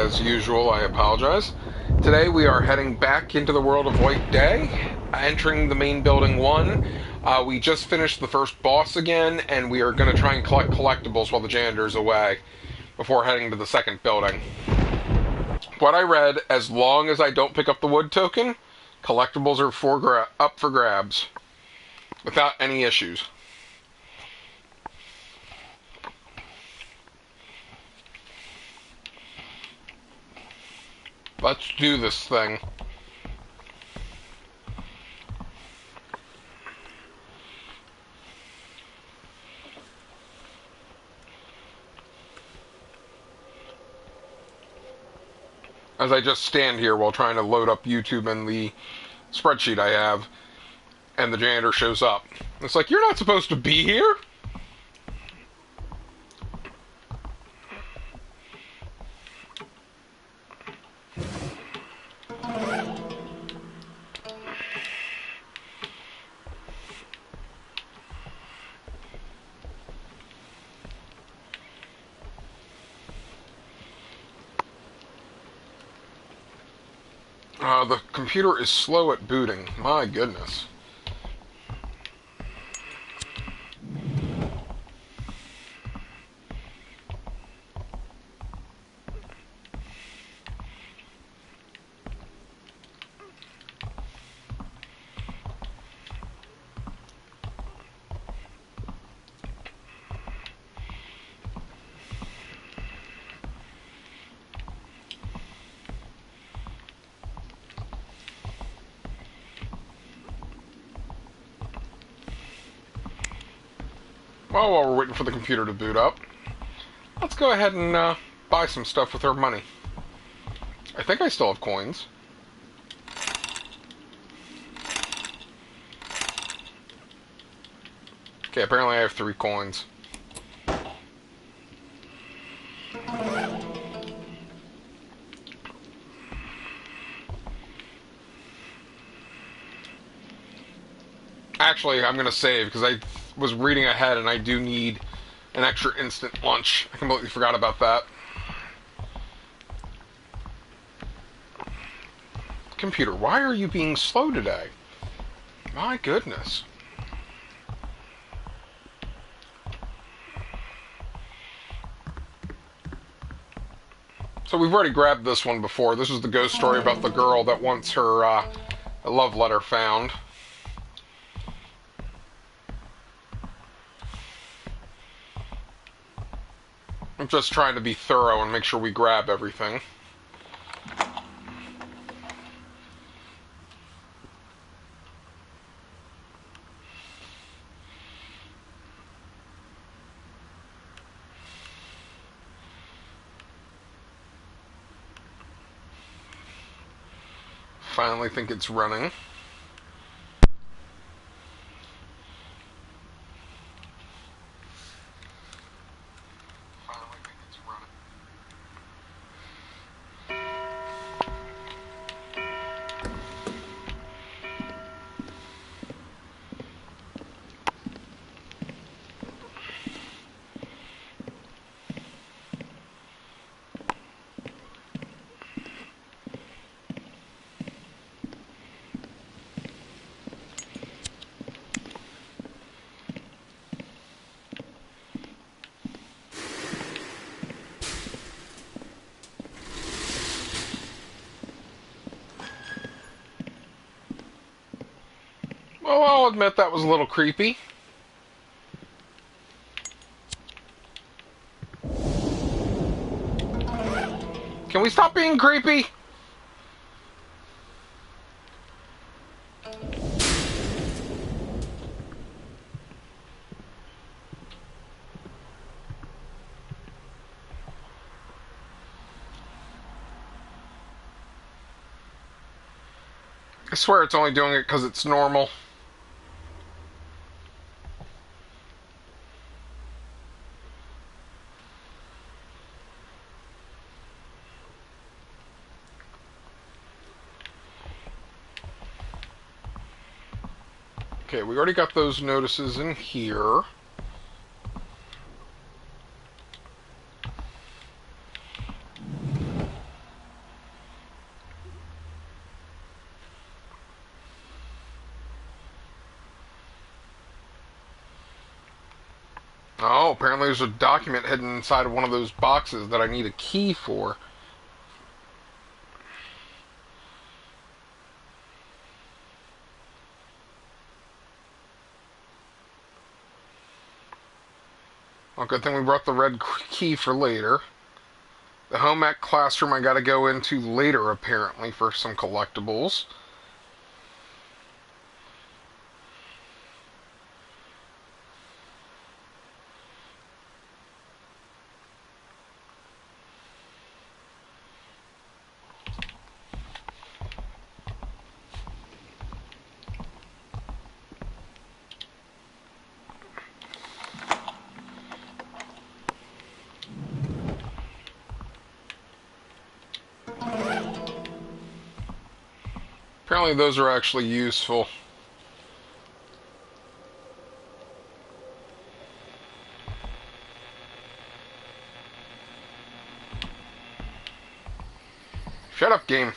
as usual, I apologize. Today we are heading back into the world of White Day, entering the main building 1. We just finished the first boss again, and we are going to try and collect collectibles while the janitor's away before heading to the second building. What I read, as long as I don't pick up the wood token, collectibles are up for grabs without any issues. Let's do this thing. As I just stand here while trying to load up YouTube and the spreadsheet I have, and the janitor shows up. It's like, you're not supposed to be here? The computer is slow at booting. My goodness. Well, while we're waiting for the computer to boot up, let's go ahead and buy some stuff with our money. I think I still have coins. Okay, apparently I have 3 coins. Actually, I'm going to save because I was reading ahead and I do need an extra instant lunch. I completely forgot about that. Computer, why are you being slow today? My goodness. So we've already grabbed this one before. This is the ghost story about the girl that wants her love letter found. I'm just trying to be thorough and make sure we grab everything. Finally think it's running. Well, I'll admit that was a little creepy. Can we stop being creepy? I swear it's only doing it because it's normal. Okay, we already got those notices in here. Oh, apparently there's a document hidden inside of one of those boxes that I need a key for. Well, good thing we brought the red key for later. The home ec classroom I gotta go into later, apparently, for some collectibles. Apparently those are actually useful. Shut up, game.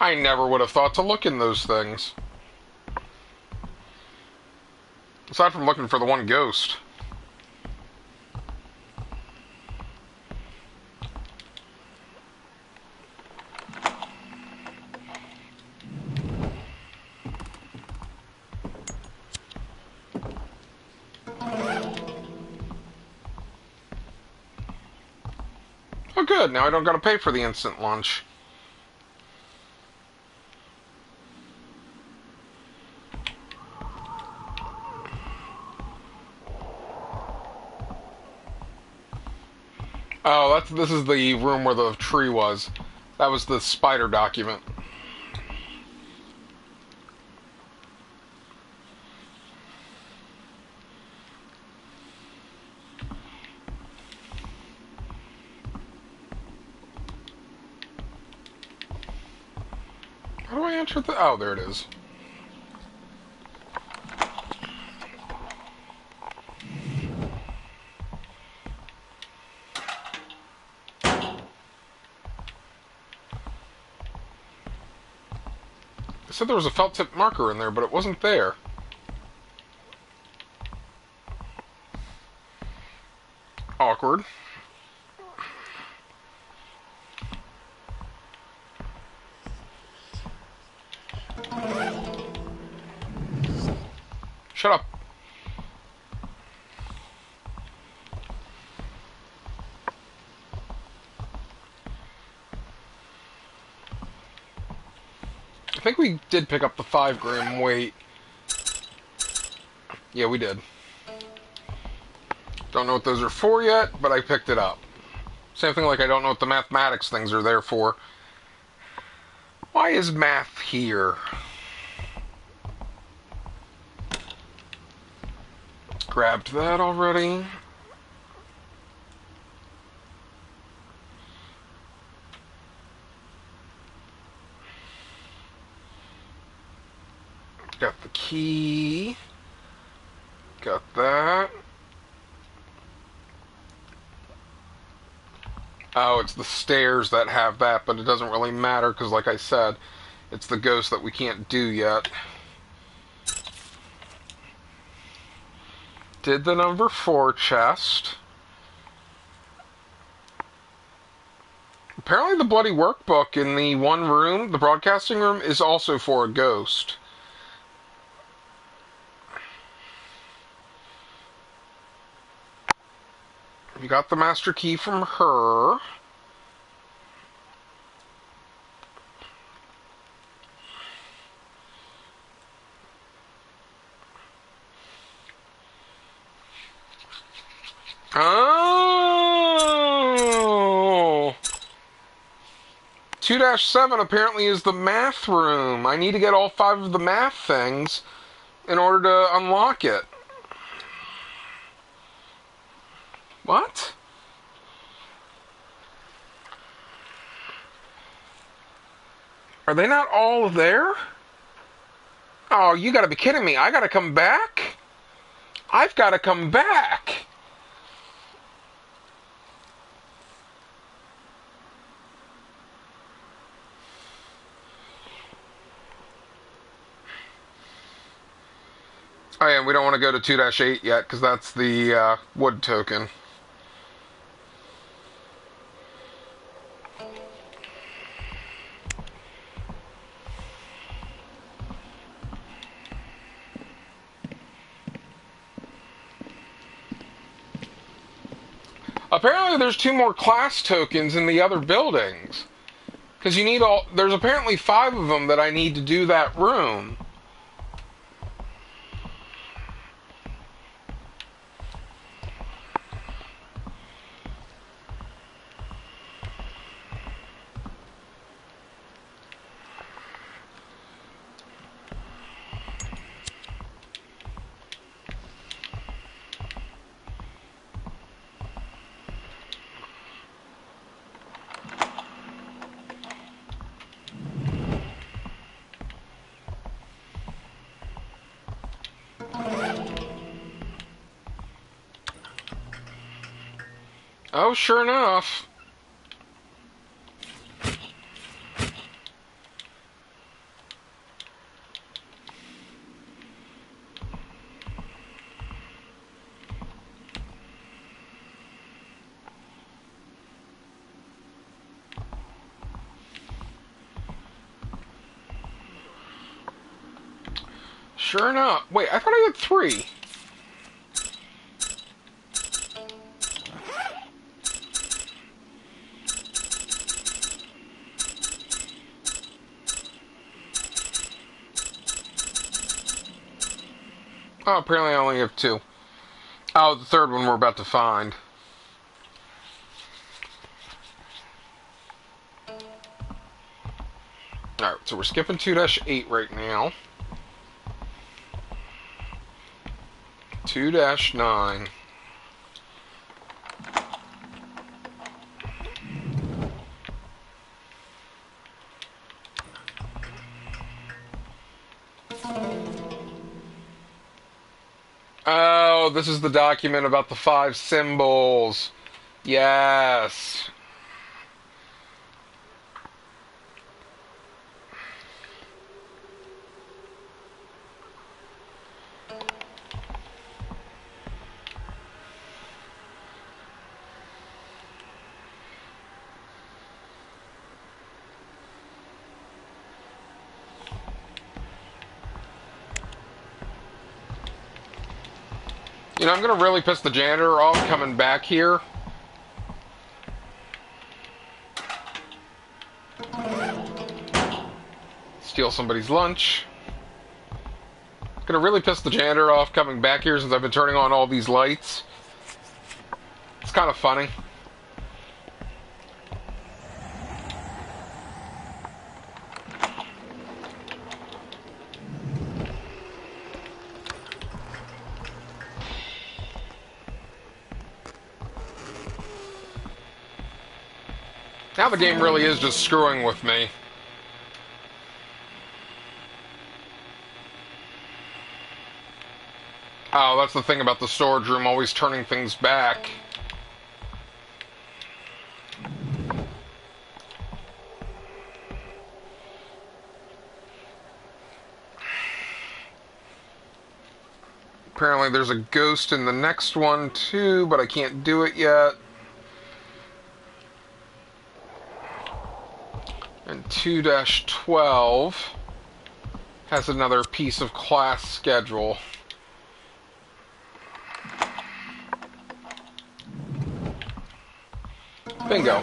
I never would have thought to look in those things. Aside from looking for the one ghost. Oh good, now I don't gotta pay for the instant lunch. Oh, this is the room where the tree was. That was the spider document. How do I enter the... Oh, there it is. I said there was a felt tip marker in there, but it wasn't there. Awkward. Shut up. I think we did pick up the 5-gram weight. Yeah, we did. Don't know what those are for yet, but I picked it up. Same thing like I don't know what the mathematics things are there for. Why is math here? Grabbed that already. Got the key. Got that. Oh, it's the stairs that have that, but it doesn't really matter because, like I said, it's the ghost that we can't do yet. Did the number 4 chest. Apparently the bloody workbook in the one room, the broadcasting room, is also for a ghost. You got the master key from her. Oh! 2-7 apparently is the math room. I need to get all 5 of the math things in order to unlock it. What? Are they not all there? Oh, you gotta be kidding me. I gotta come back? I've gotta come back. Oh yeah, we don't want to go to 2-8 yet, because that's the wood token. Apparently there's 2 more class tokens in the other buildings. Because you need all... There's apparently 5 of them that I need to do that room. Oh, sure enough. Sure enough. Wait, I thought I had 3. Oh, apparently I only have 2. Oh, the third one we're about to find. Alright, so we're skipping 2-8 right now. 2-9. Oh, this is the document about the 5 symbols. Yes. You know, I'm gonna really piss the janitor off coming back here. Steal somebody's lunch. Gonna really piss the janitor off coming back here since I've been turning on all these lights. It's kind of funny. Now the game really is just screwing with me. Oh, that's the thing about the storage room, always turning things back. Apparently there's a ghost in the next one too, but I can't do it yet. And 2-12 has another piece of class schedule. Bingo.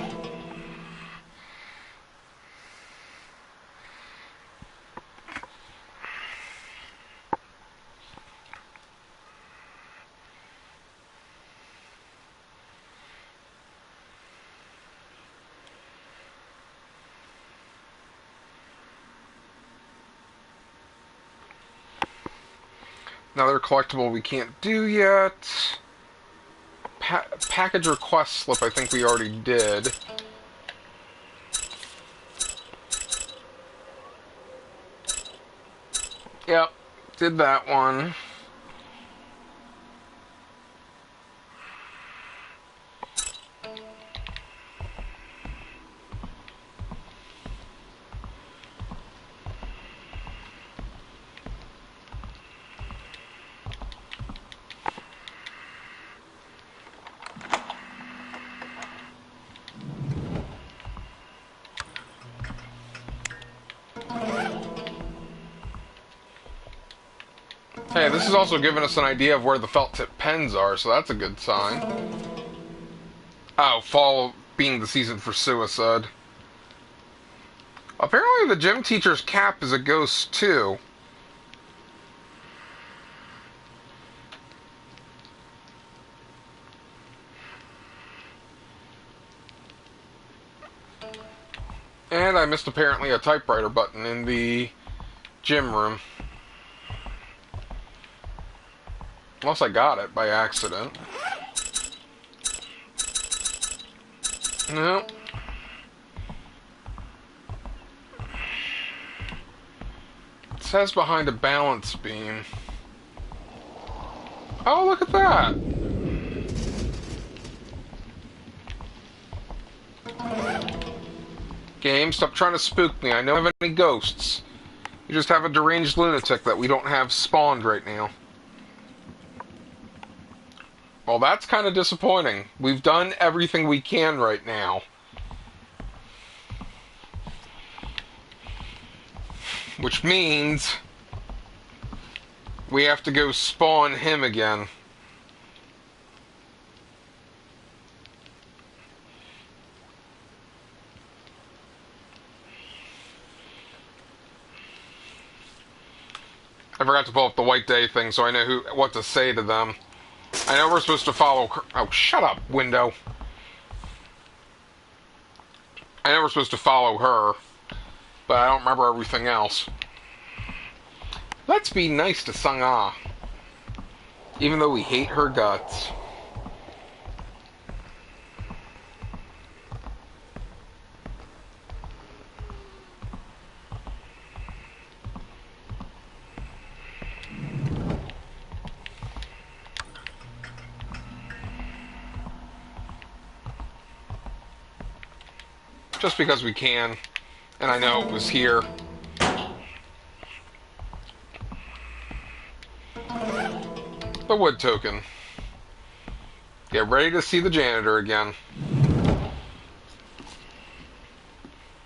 Another collectible we can't do yet. Package request slip I think we already did. Yep, did that one. Hey, this is also giving us an idea of where the felt tip pens are, so that's a good sign. Oh, fall being the season for suicide. Apparently the gym teacher's cap is a ghost, too. And I missed apparently a typewriter button in the gym room. Unless I got it by accident. No. It says behind a balance beam. Oh, look at that! Game, stop trying to spook me. I don't have any ghosts. You just have a deranged lunatic that we don't have spawned right now. Well, that's kind of disappointing. We've done everything we can right now. Which means we have to go spawn him again. I forgot to pull up the White Day thing, so I know what to say to them. I know we're supposed to follow... Oh, shut up, window. I know we're supposed to follow her, but I don't remember everything else. Let's be nice to Sung-ah, even though we hate her guts. Just because we can, and I know it was here. The wood token. Get ready to see the janitor again.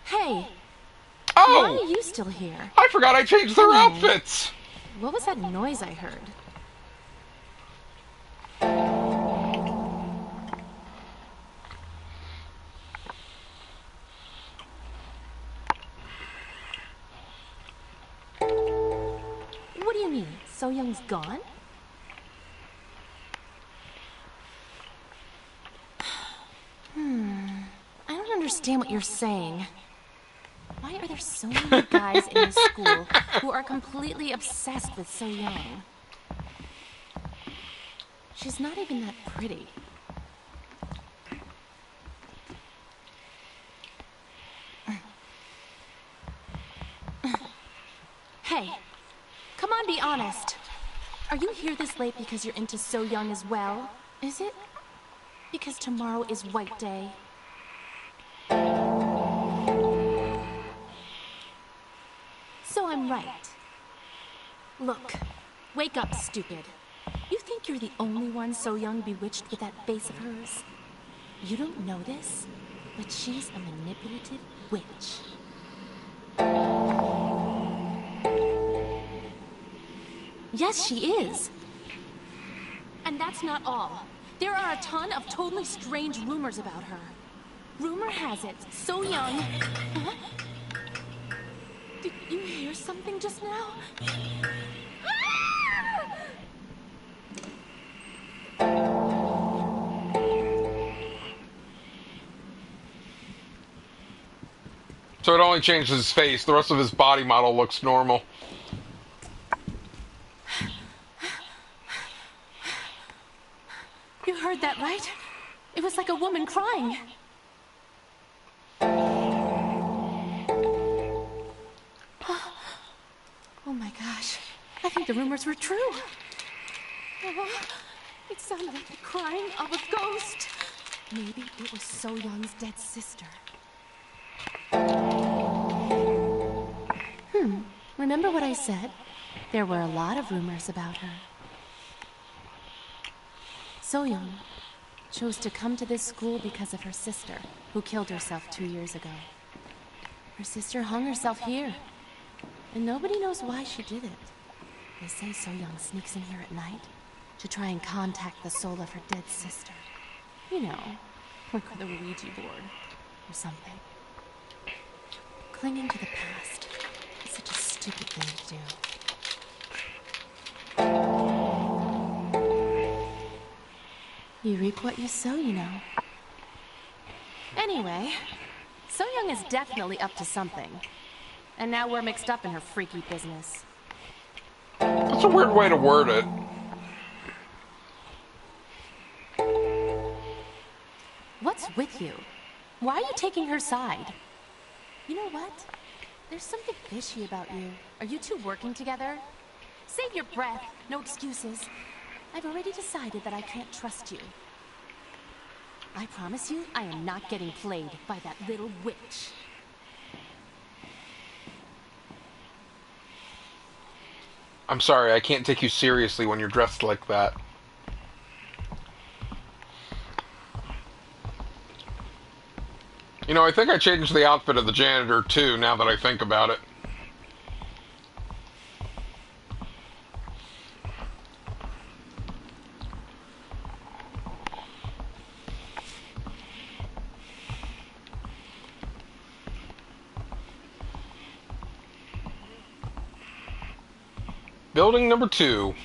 Hey! Oh! Why are you still here? I forgot I changed their outfits! What was that noise I heard? What do you mean? So Young's gone? I don't understand what you're saying. Why are there so many guys in this school who are completely obsessed with So Young? She's not even that pretty. Hey, come on, be honest. Are you here this late because you're into So Young as well? Is it because tomorrow is White Day? So I'm right. Look, wake up, stupid. You think you're the only one So Young bewitched with that face of hers? You don't know this, but she's a manipulative witch. Yes, she is. And that's not all. There are a ton of totally strange rumors about her. Rumor has it, So Young... Huh? Did you hear something just now? So it only changed his face. The rest of his body model looks normal. You heard that, right? It was like a woman crying. Oh my gosh. I think the rumors were true. Oh, it sounded like the crying of a ghost. Maybe it was So Young's dead sister. Remember what I said? There were a lot of rumors about her. So Young chose to come to this school because of her sister, who killed herself 2 years ago. Her sister hung herself here, and nobody knows why she did it. They say So Young sneaks in here at night to try and contact the soul of her dead sister. You know, like with a Ouija board or something. Clinging to the past is such a stupid thing to do. You reap what you sow, you know. Anyway, So Young is definitely up to something. And now we're mixed up in her freaky business. That's a weird way to word it. What's with you? Why are you taking her side? You know what? There's something fishy about you. Are you two working together? Save your breath. No excuses. I've already decided that I can't trust you. I promise you, I am not getting played by that little witch. I'm sorry, I can't take you seriously when you're dressed like that. You know, I think I changed the outfit of the janitor, too, now that I think about it. Building number 2.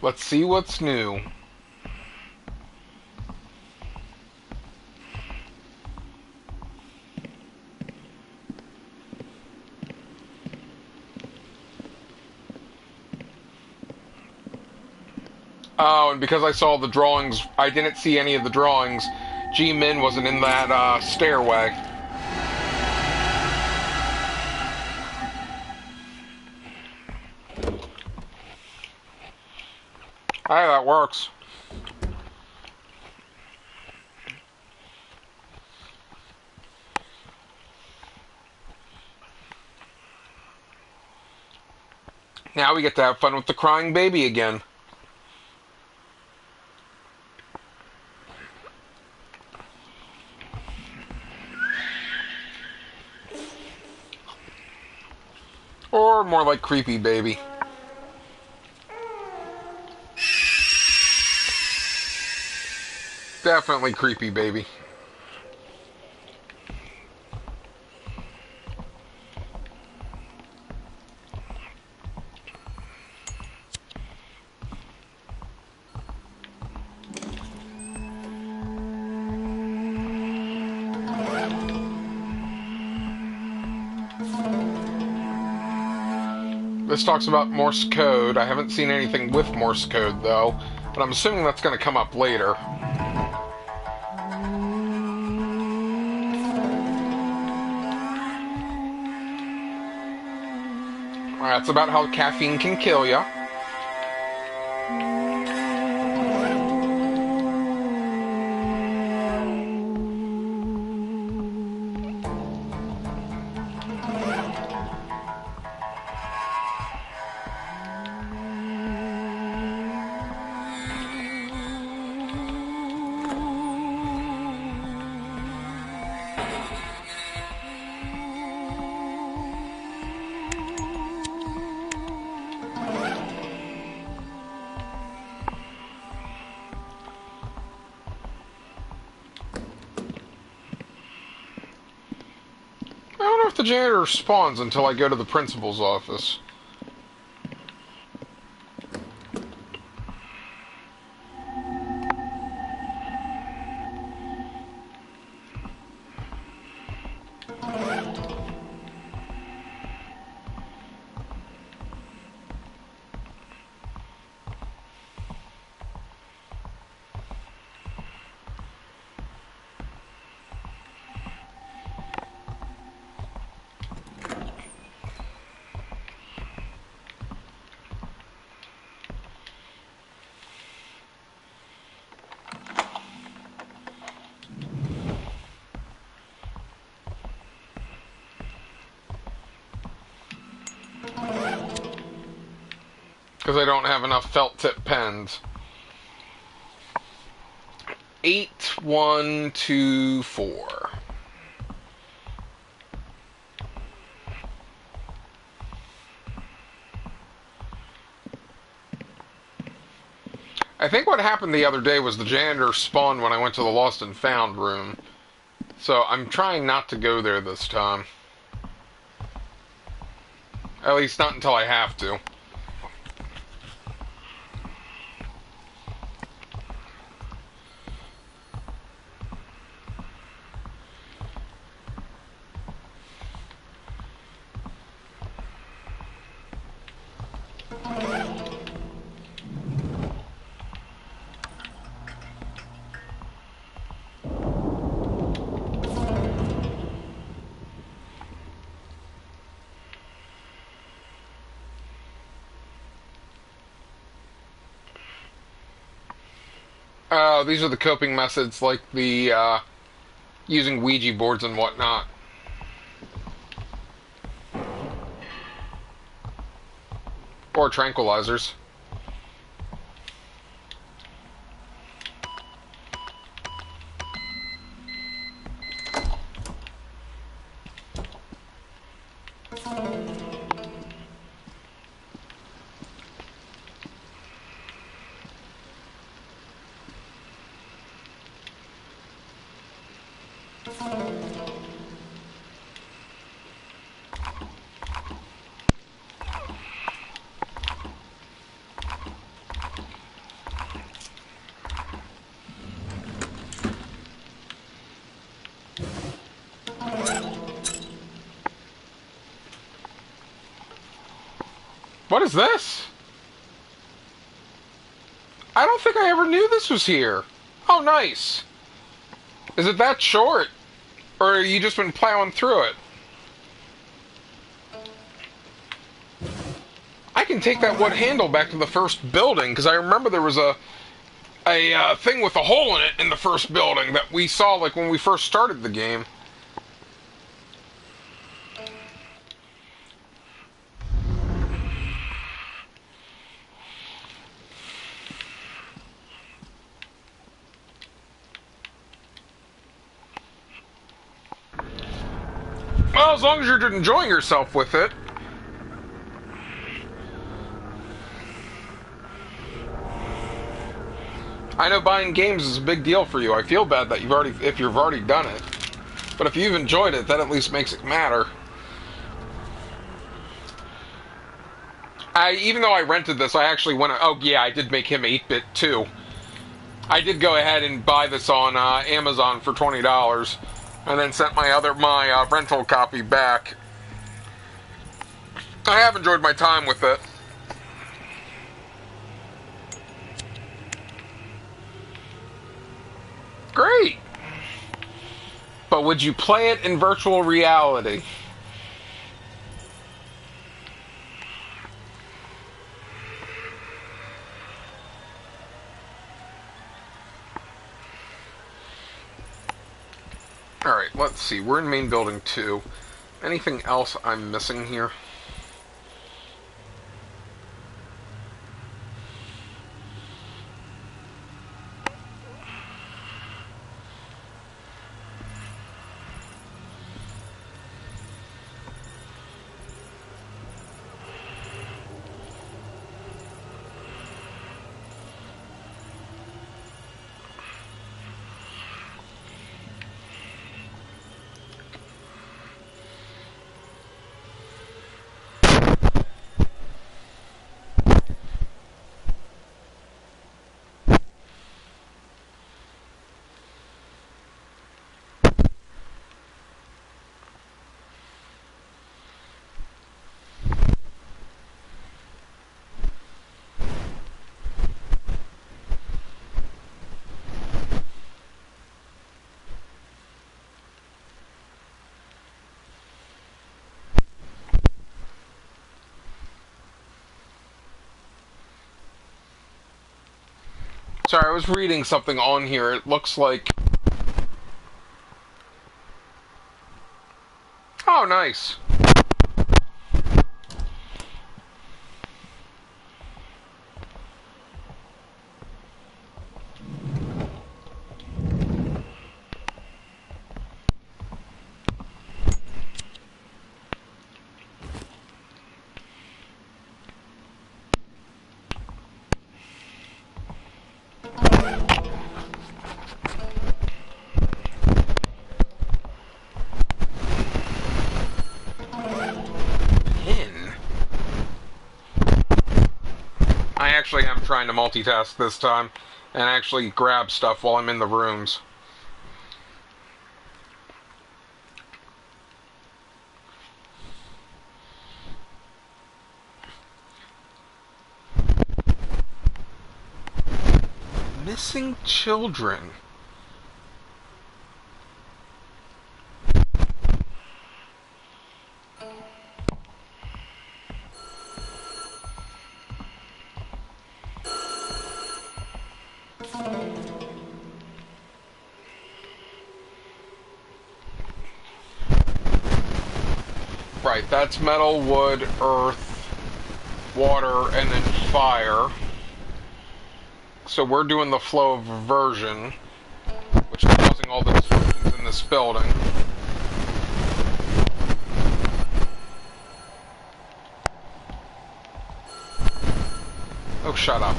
Let's see what's new. Oh, and because I saw the drawings, I didn't see any of the drawings. G-Min wasn't in that stairway. Hey, that works. Now we get to have fun with the crying baby again. Or more like creepy baby. Definitely creepy baby. This talks about Morse code. I haven't seen anything with Morse code, though, but I'm assuming that's going to come up later. That's about how caffeine can kill ya. I don't know if the janitor spawns until I go to the principal's office. Because I don't have enough felt tip pens. 8124. I think what happened the other day was the janitor spawned when I went to the Lost and Found room. So I'm trying not to go there this time. At least not until I have to. These are the coping methods, like the using Ouija boards and whatnot. Or tranquilizers. What is this? I don't think I ever knew this was here. Oh, nice. Is it that short? Or have you just been plowing through it? I can take that wood handle back to the first building, because I remember there was a thing with a hole in it in the first building that we saw like when we first started the game. Well, as long as you're enjoying yourself with it. I know buying games is a big deal for you. I feel bad that if you've already done it. But if you've enjoyed it, that at least makes it matter. Even though I rented this, I actually went... Oh, yeah, I did make him 8-bit, too. I did go ahead and buy this on Amazon for $20. And then sent my rental copy back. I have enjoyed my time with it. Great! But would you play it in virtual reality? Alright, let's see. We're in main building 2. Anything else I'm missing here? Sorry, I was reading something on here. It looks like... Oh, nice. actually am trying to multitask this time and actually grab stuff while I'm in the rooms. Missing children. Right, that's metal, wood, earth, water, and then fire. So we're doing the flow of aversion, which is causing all the disruptions in this building. Oh, shut up.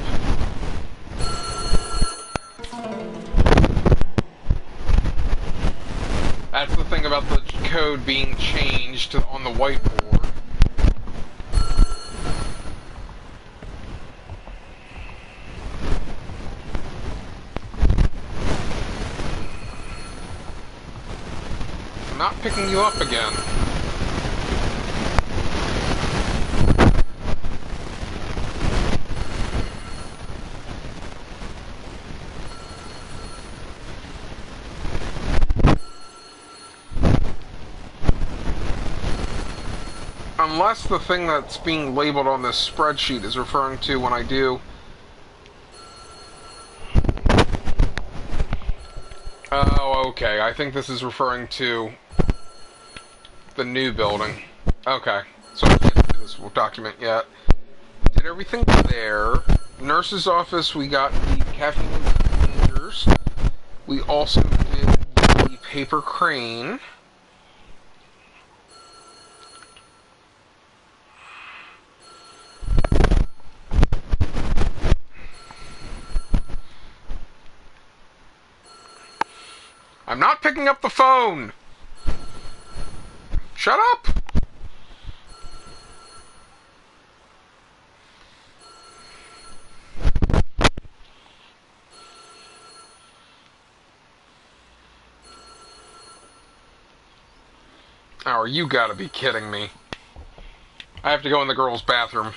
That's the thing about the code being changed on the whiteboard. I'm not picking you up again. Unless the thing that's being labeled on this spreadsheet is referring to when I do... Oh, okay. I think this is referring to the new building. Okay. So I can't do this document yet. Did everything there. Nurse's office, we got the caffeine exchangers. We also did the paper crane. I'm not picking up the phone! Shut up! Oh, you gotta be kidding me. I have to go in the girls' bathroom.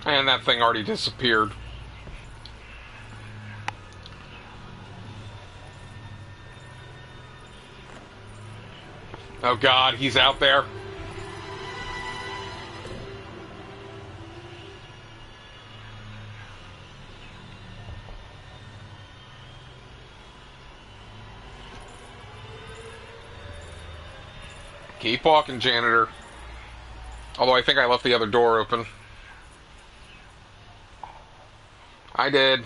And that thing already disappeared. Oh god, he's out there. Keep walking, janitor. Although I think I left the other door open. I did.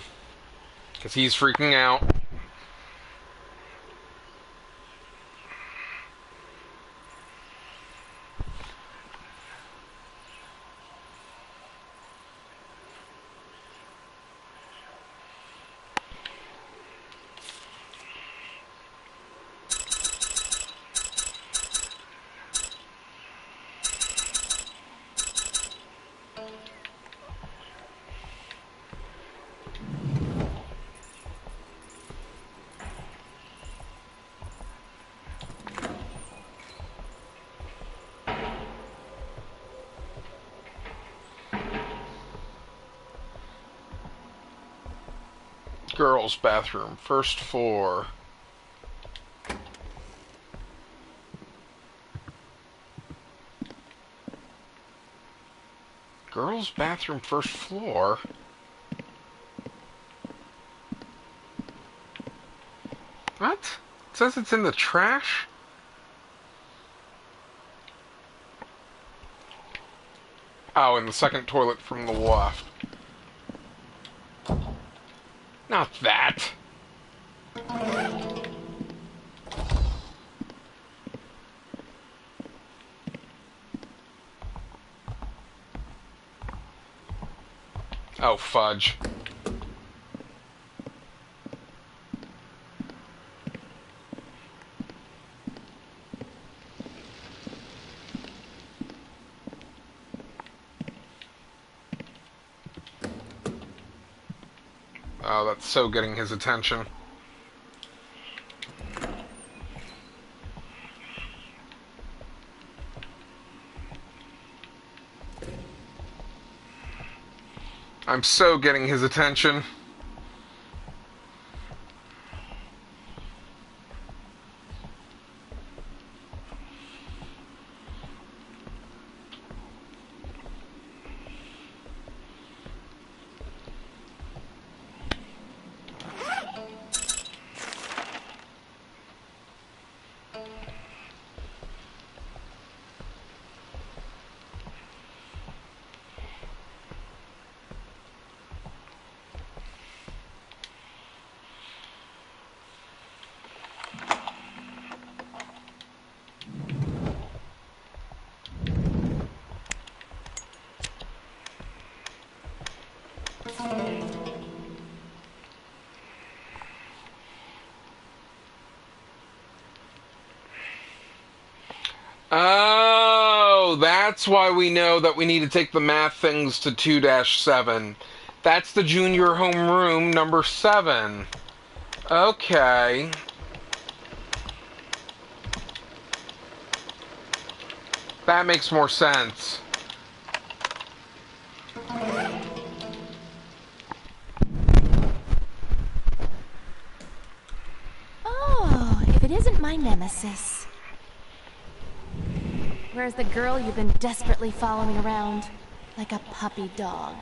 Because he's freaking out. Girls' bathroom, first floor. Girls' bathroom, first floor? What? It says it's in the trash? Oh, in the second toilet from the left. Not that. Oh, fudge. Oh, that's so getting his attention. I'm so getting his attention. Oh, that's why we know that we need to take the math things to 2-7. That's the junior homeroom number 7. Okay. That makes more sense. Oh, if it isn't my nemesis. Where's the girl you've been desperately following around? Like a puppy dog.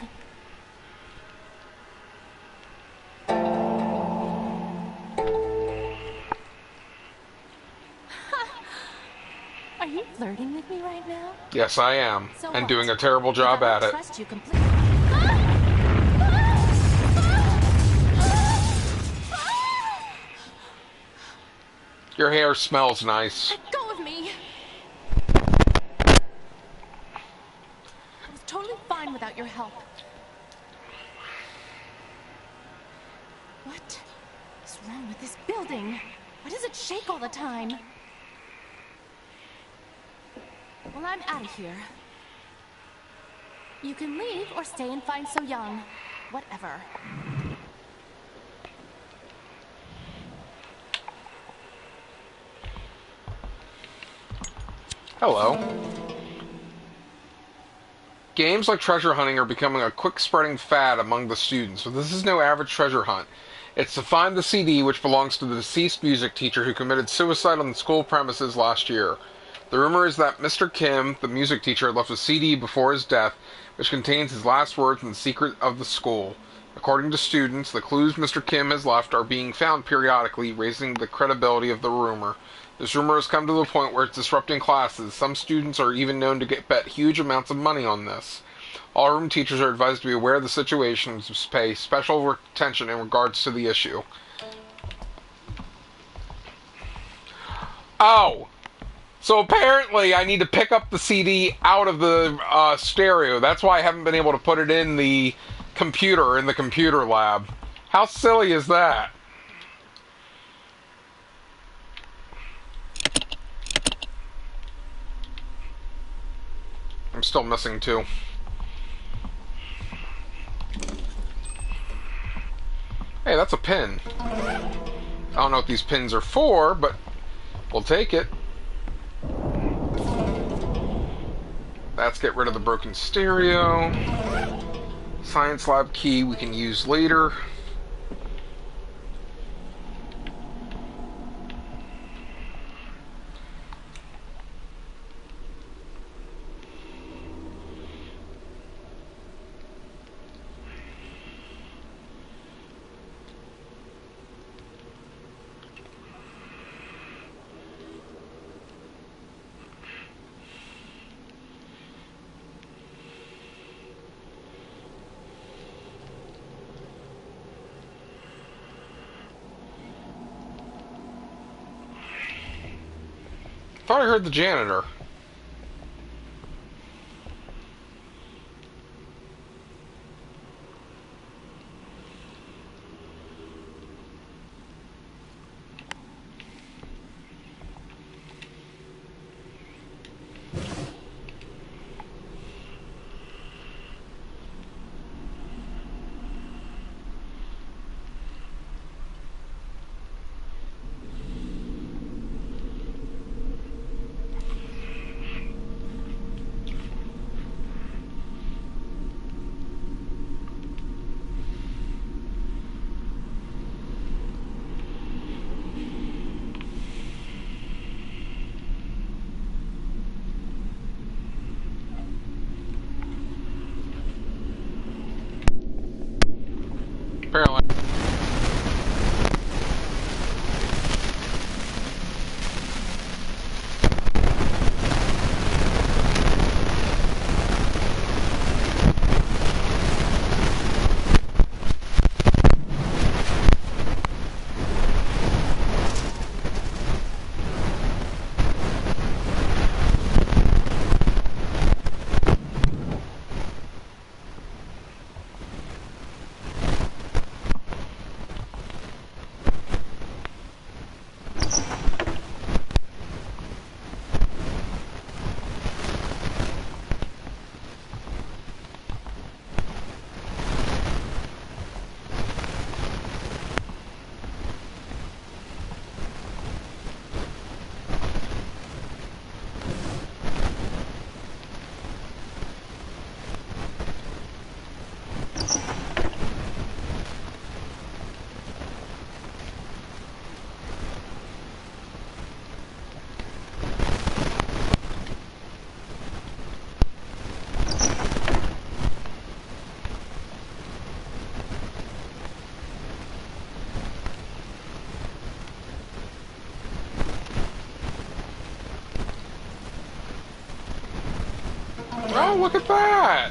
Are you flirting with me right now? Yes, I am. So And what? doing a terrible job If I at don't it. trust you completely. Your hair smells nice. Let go of me! I was totally fine without your help. What is wrong with this building? Why does it shake all the time? Well, I'm out of here. You can leave or stay and find So Young. Whatever. Hello. Games like treasure hunting are becoming a quick-spreading fad among the students, but this is no average treasure hunt. It's to find the CD which belongs to the deceased music teacher who committed suicide on the school premises last year. The rumor is that Mr. Kim, the music teacher, left a CD before his death, which contains his last words and the secret of the school. According to students, the clues Mr. Kim has left are being found periodically, raising the credibility of the rumor. This rumor has come to the point where it's disrupting classes. Some students are even known to bet huge amounts of money on this. All room teachers are advised to be aware of the situation and to pay special attention in regards to the issue. Oh! So apparently I need to pick up the CD out of the stereo. That's why I haven't been able to put it in the computer lab. How silly is that? I'm still missing 2. Hey, that's a pin. I don't know what these pins are for, but we'll take it. Let's get rid of the broken stereo. Science lab key we can use later. Thought I heard the janitor. Oh, look at that!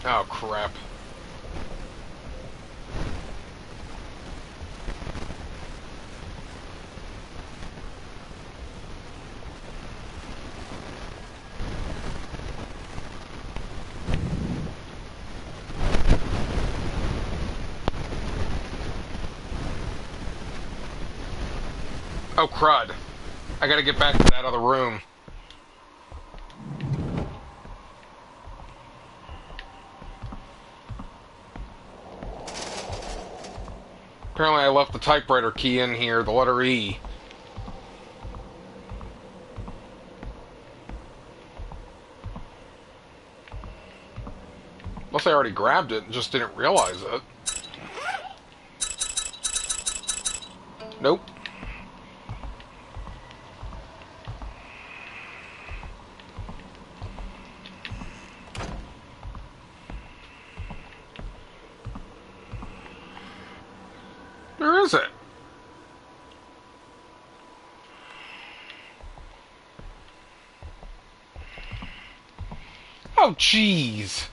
Oh, crap. Oh, crud. I gotta get back to that other room. Apparently I left the typewriter key in here, the letter E. Unless I already grabbed it and just didn't realize it. Nope. Where is it? Oh, jeez.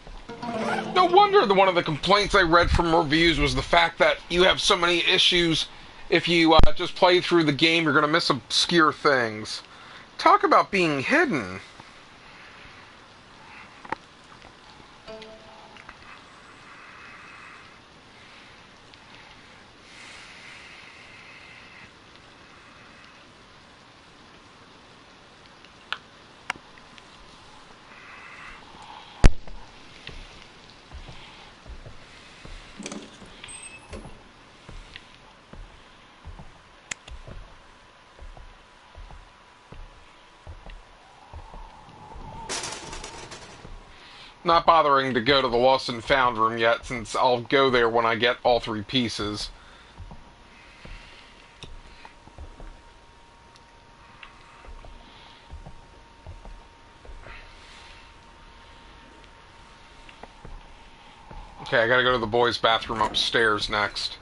No wonder one of the complaints I read from reviews was the fact that you have so many issues. If you just play through the game, you're going to miss obscure things. Talk about being hidden. Not bothering to go to the Lost and Found room yet, since I'll go there when I get all 3 pieces. Okay, I gotta go to the boys' bathroom upstairs next.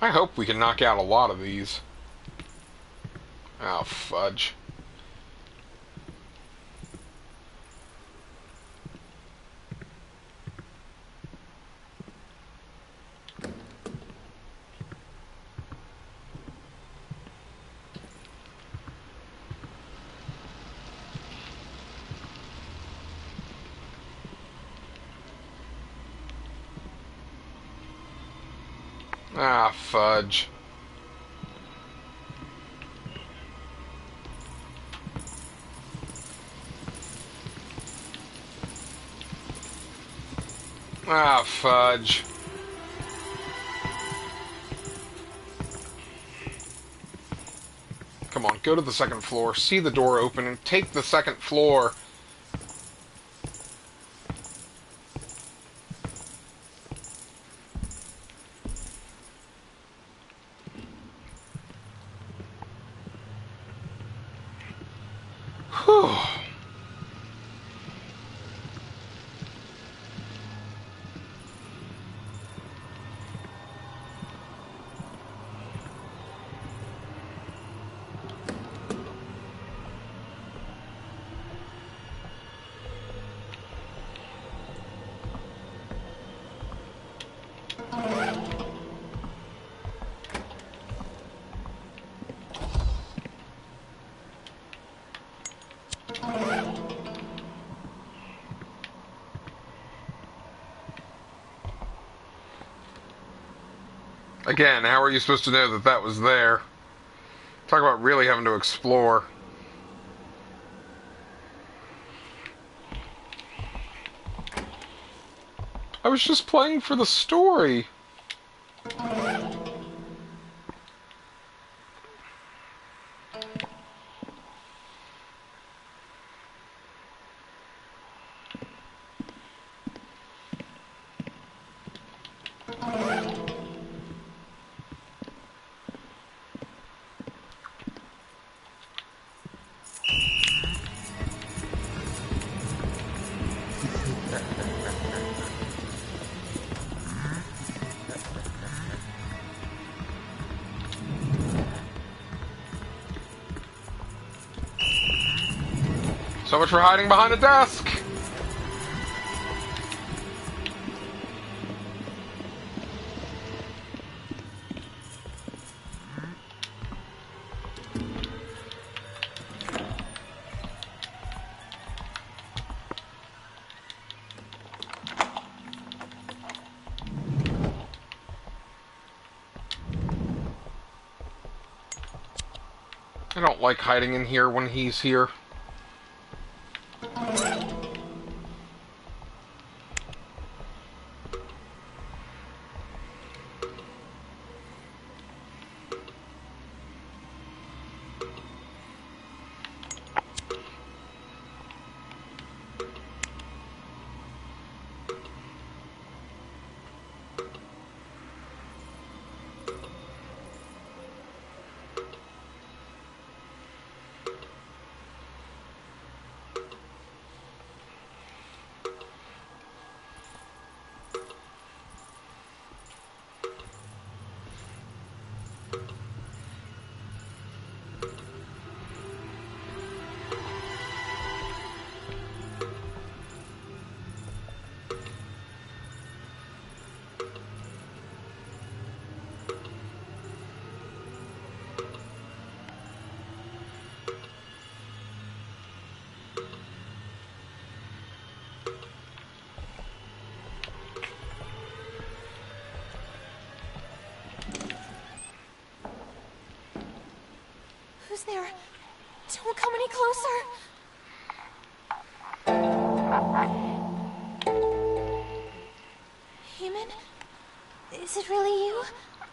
I hope we can knock out a lot of these. Oh, fudge. Ah, fudge. Ah, fudge. Come on, go to the 2nd floor, see the door open, and take the 2nd floor. Whew. Again, how are you supposed to know that that was there? Talk about really having to explore. I was just playing for the story. So much for hiding behind a desk! I don't like hiding in here when he's here. Who's there? Don't come any closer! Heman? Is it really you?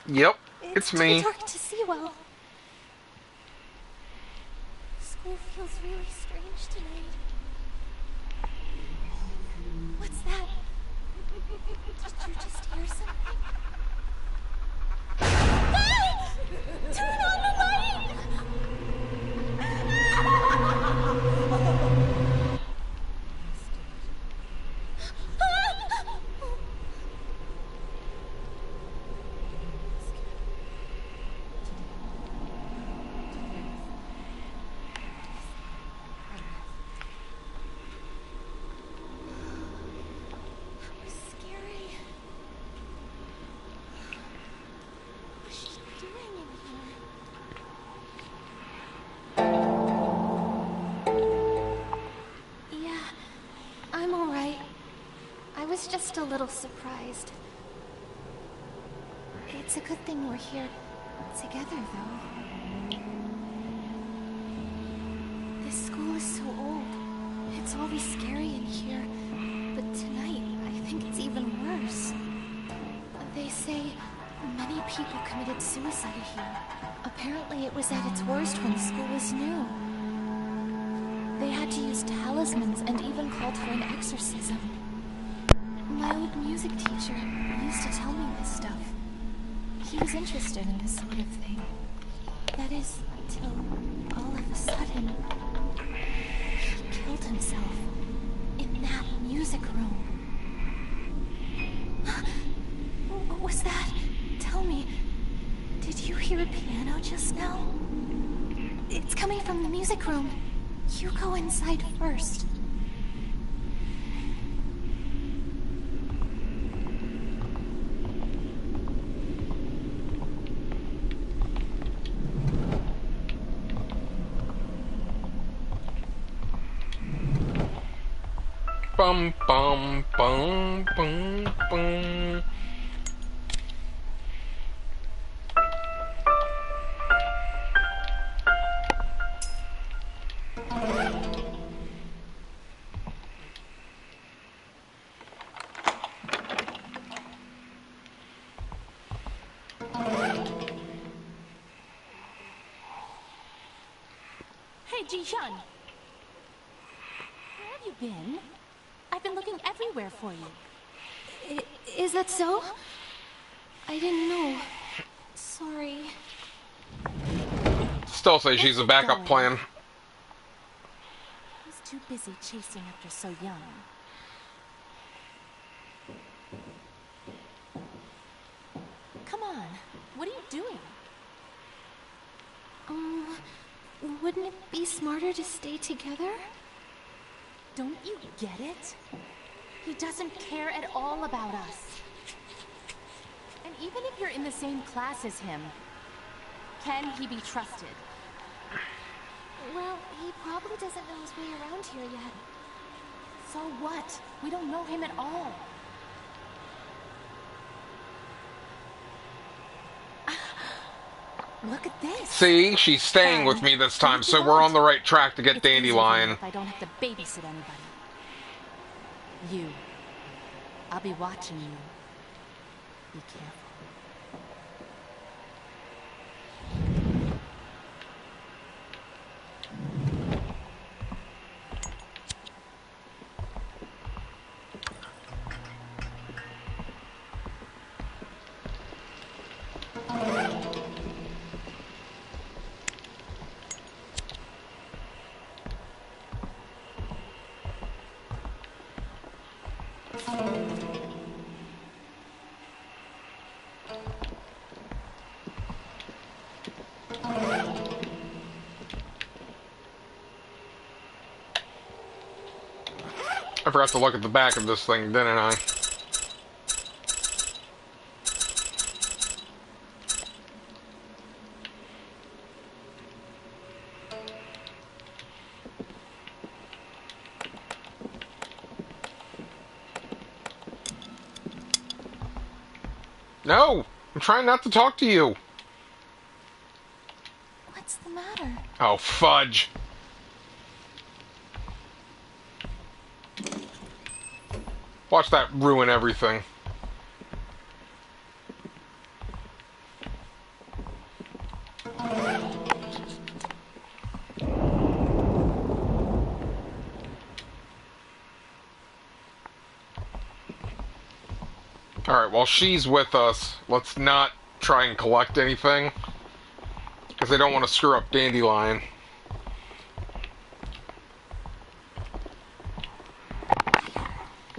Yep, it's me. Too dark to see well. School feels really strange tonight. What's that? Did you just hear something? Ah! Turn on the light! Just a little surprised. It's a good thing we're here together, though. This school is so old. It's always scary in here. But tonight, I think it's even worse. They say many people committed suicide here. Apparently it was at its worst when the school was new. They had to use talismans and even called for an exorcism. My old music teacher used to tell me this stuff. He was interested in this sort of thing. That is, until all of a sudden, he killed himself in that music room. What was that? Tell me, did you hear a piano just now? It's coming from the music room. You go inside first. Bum bum bum bum bum. Hey, Ji-hyun! Where have you been? I've been looking everywhere for you. Is that so? I didn't know. Sorry. Still say she's a backup plan. He's too busy chasing after so young. Come on, what are you doing? Wouldn't it be smarter to stay together? Don't you get it? He doesn't care at all about us. And even if you're in the same class as him, can he be trusted? Well, he probably doesn't know his way around here yet. So what? We don't know him at all. Look at this. See, she's staying with me this time, so we're on the right track to get It's easier for me Dandelion. if I don't have to babysit anybody. You. I'll be watching you. Be careful. I forgot to look at the back of this thing, didn't I? No! I'm trying not to talk to you. What's the matter? Oh, fudge. Watch that ruin everything. Alright, while she's with us, let's not try and collect anything. Because I don't want to screw up Dandelion.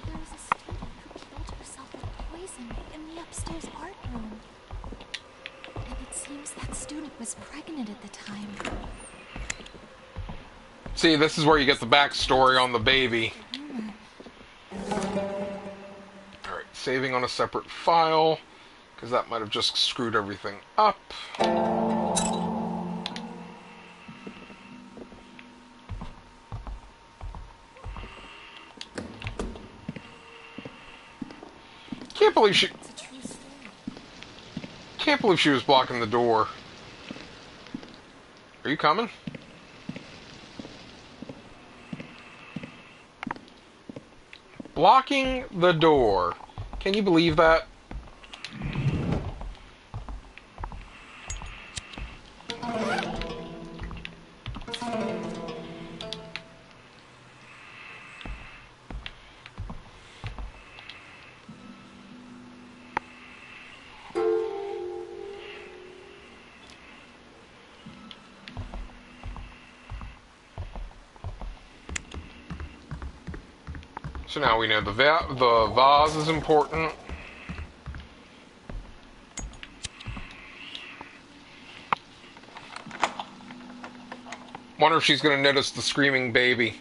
There was a student who killed herself with poison in the upstairs art room. And it seems that student was pregnant at the time. See, this is where you get the backstory on the baby. Alright, saving on a separate file, because that might have just screwed everything up. Can't believe she... It's a true story. Can't believe she was blocking the door. Are you coming? Blocking the door. Can you believe that? So now we know the vase is important. Wonder if she's going to notice the screaming baby.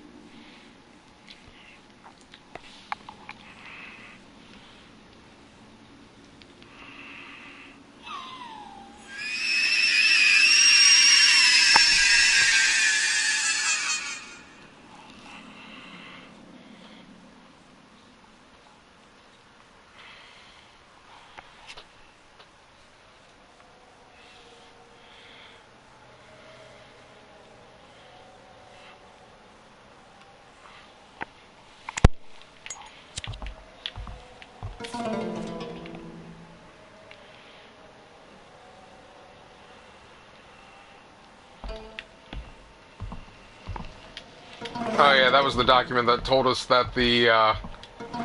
Oh yeah, that was the document that told us that the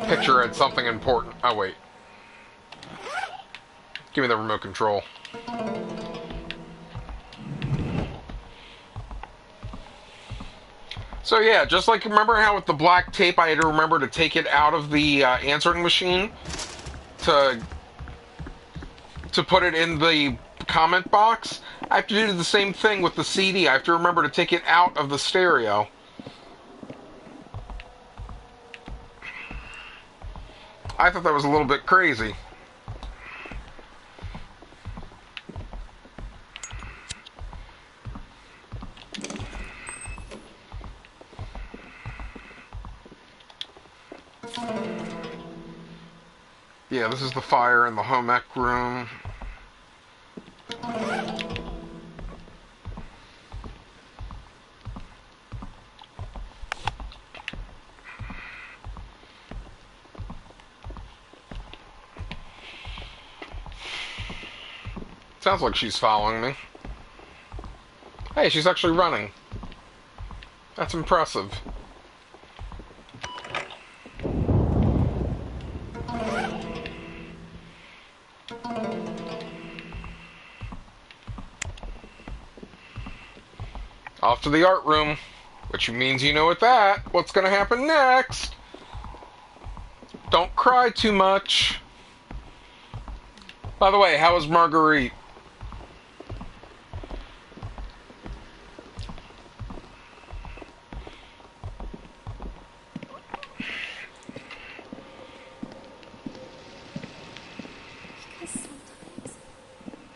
picture had something important. Oh wait. Give me the remote control. So yeah, just like remember how with the black tape I had to remember to take it out of the answering machine to put it in the comment box? I have to do the same thing with the CD. I have to remember to take it out of the stereo. I thought that was a little bit crazy. Yeah, this is the fire in the home ec room. Sounds like she's following me. Hey, she's actually running. That's impressive. Off to the art room, which means you know what's gonna happen next. Don't cry too much. By the way, how was Marguerite? Because sometimes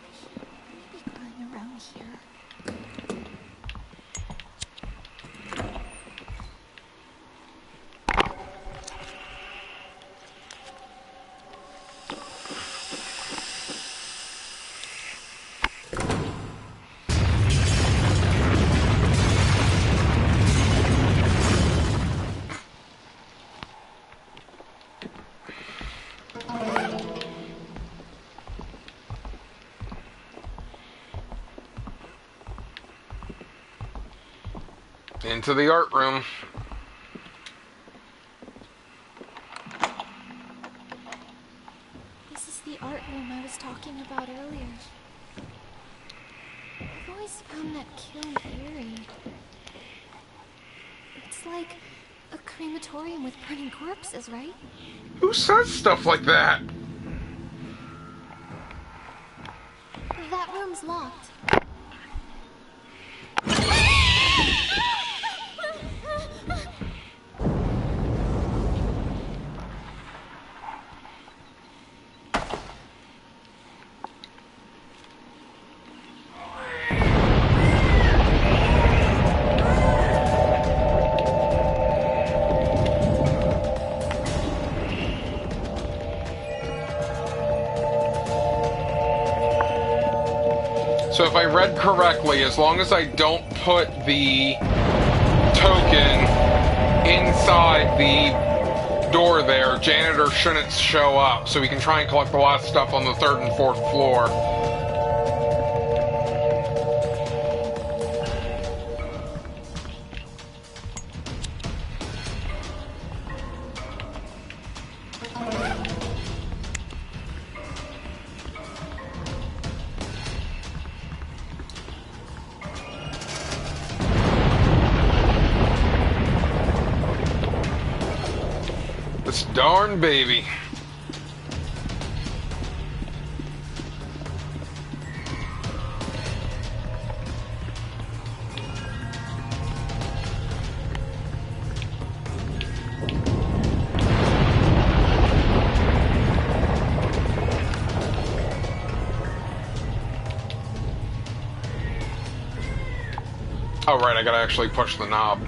I shouldn't really be crying around here. Into the art room. This is the art room I was talking about earlier. I've always found that kiln eerie. It's like a crematorium with burning corpses, right? Who says stuff like that? That room's locked. So if I read correctly, as long as I don't put the token inside the door there, janitor shouldn't show up. So we can try and collect the last stuff on the 3rd and 4th floor. This darn baby. Oh, right, I gotta actually push the knob.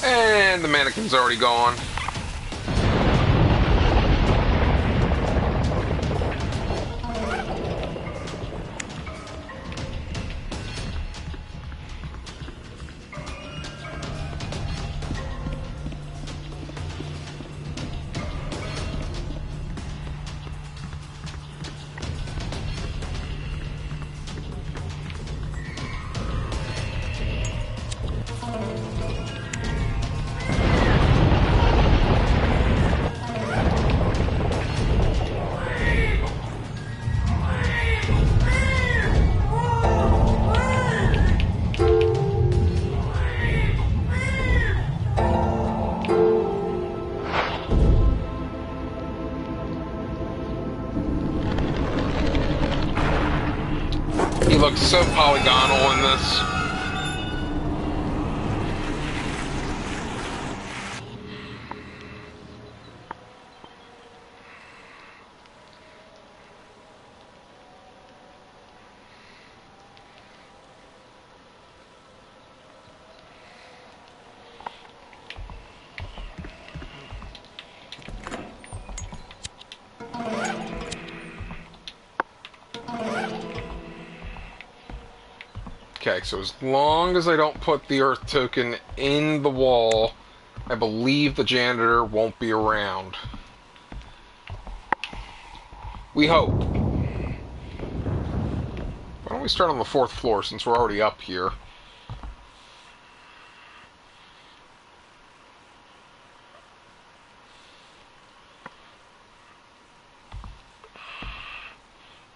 And the mannequin's already gone. looks so polygonal in this. Okay, so as long as I don't put the Earth token in the wall, I believe the janitor won't be around. We hope. Why don't we start on the 4th floor since we're already up here?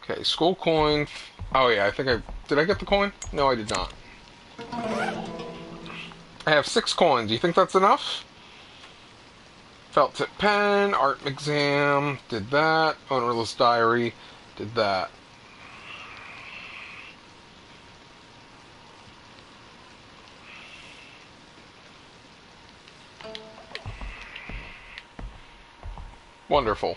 Okay, school coin. Oh yeah, did I get the coin? No, I did not. I have 6 coins. Do you think that's enough? Felt tip pen, art exam, did that. Ownerless diary, did that. Wonderful.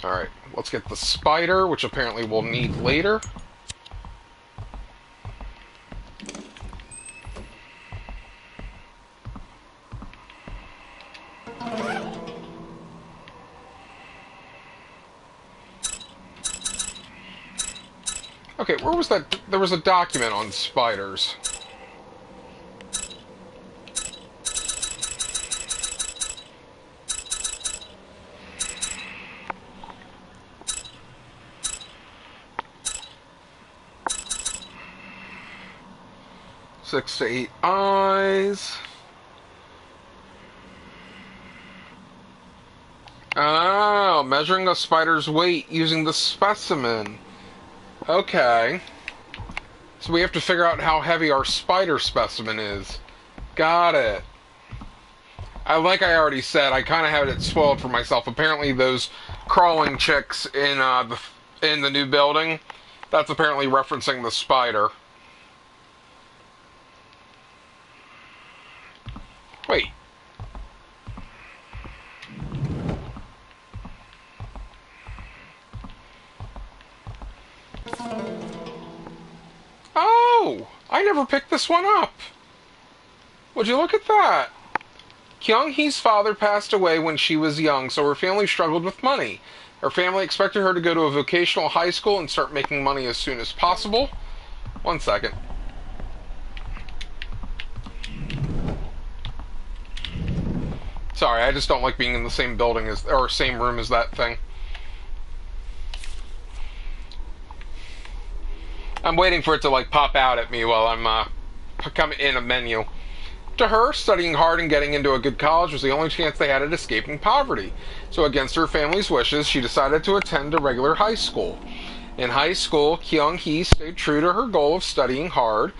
Alright, let's get the spider, which apparently we'll need later. Okay, where was that? There was a document on spiders. Six to 8 eyes. Oh, measuring a spider's weight using the specimen. Okay. So we have to figure out how heavy our spider specimen is. Got it. Like I already said, I kind of had it spoiled for myself. Apparently those crawling chicks in the new building, that's apparently referencing the spider. Wait. Oh! I never picked this one up! Would you look at that? Kyung-hee's father passed away when she was young, so her family struggled with money. Her family expected her to go to a vocational high school and start making money as soon as possible. One second. Sorry, I just don't like being in the same building or same room as that thing. I'm waiting for it to pop out at me while I'm coming in a menu. To her, studying hard and getting into a good college was the only chance they had at escaping poverty. So against her family's wishes, she decided to attend a regular high school. In high school, Kyung-hee stayed true to her goal of studying hard.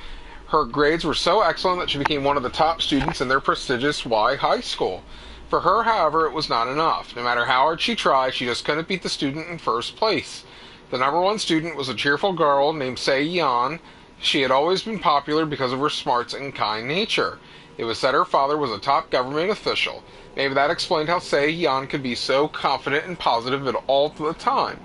Her grades were so excellent that she became one of the top students in their prestigious Y high school. For her, however, it was not enough. No matter how hard she tried, she just couldn't beat the student in first place. The number one student was a cheerful girl named Se-yeon. She had always been popular because of her smarts and kind nature. It was said her father was a top government official. Maybe that explained how Se-yeon could be so confident and positive at all the time.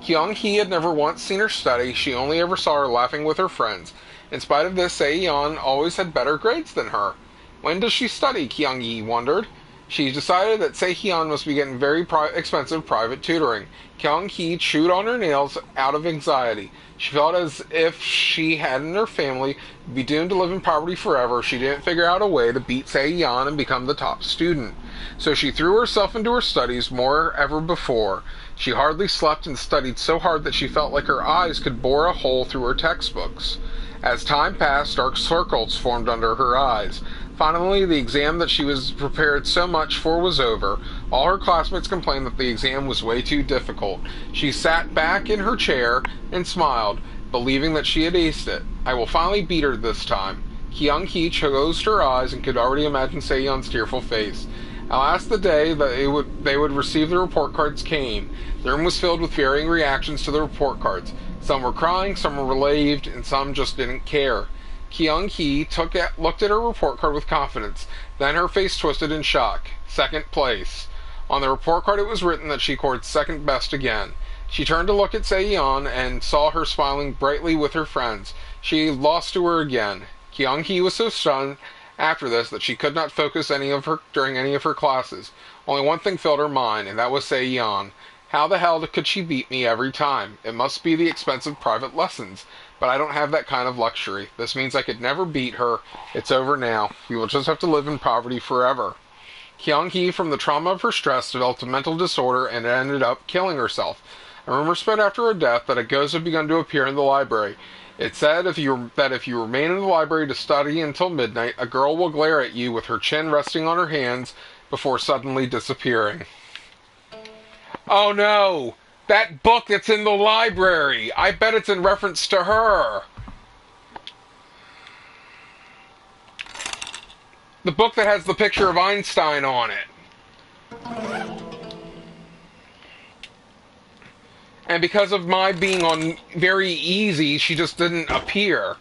Kyung-hee had never once seen her study. She only ever saw her laughing with her friends. In spite of this, Se-yeon always had better grades than her. When does she study? Kyung-hee wondered. She decided that Se-yeon must be getting very expensive private tutoring. Kyung-hee chewed on her nails out of anxiety. She felt as if she had in her family be doomed to live in poverty forever if she didn't figure out a way to beat Se-yeon and become the top student. So she threw herself into her studies more ever before. She hardly slept and studied so hard that she felt like her eyes could bore a hole through her textbooks. As time passed, dark circles formed under her eyes. Finally, the exam that she was prepared so much for was over. All her classmates complained that the exam was way too difficult. She sat back in her chair and smiled, believing that she had aced it. I will finally beat her this time. Kyung-hee closed her eyes and could already imagine Se-yeon's tearful face. At last the day that they would receive the report cards came. The room was filled with varying reactions to the report cards. Some were crying, some were relieved, and some just didn't care. Kyung-hee looked at her report card with confidence. Then her face twisted in shock. Second place. On the report card it was written that she scored second best again. She turned to look at Se-yeon and saw her smiling brightly with her friends. She lost to her again. Kyung-hee was so stunned after this that she could not focus during any of her classes. Only one thing filled her mind, and that was Se-yeon. How the hell could she beat me every time? It must be the expensive private lessons. But I don't have that kind of luxury. This means I could never beat her. It's over now. We will just have to live in poverty forever. Kyung-hee, from the trauma of her stress, developed a mental disorder and ended up killing herself. A rumor spread after her death that a ghost had begun to appear in the library. It said if you remain in the library to study until midnight, a girl will glare at you with her chin resting on her hands before suddenly disappearing. Oh no! That book that's in the library! I bet it's in reference to her! The book that has the picture of Einstein on it. And because of my being on very easy, she just didn't appear.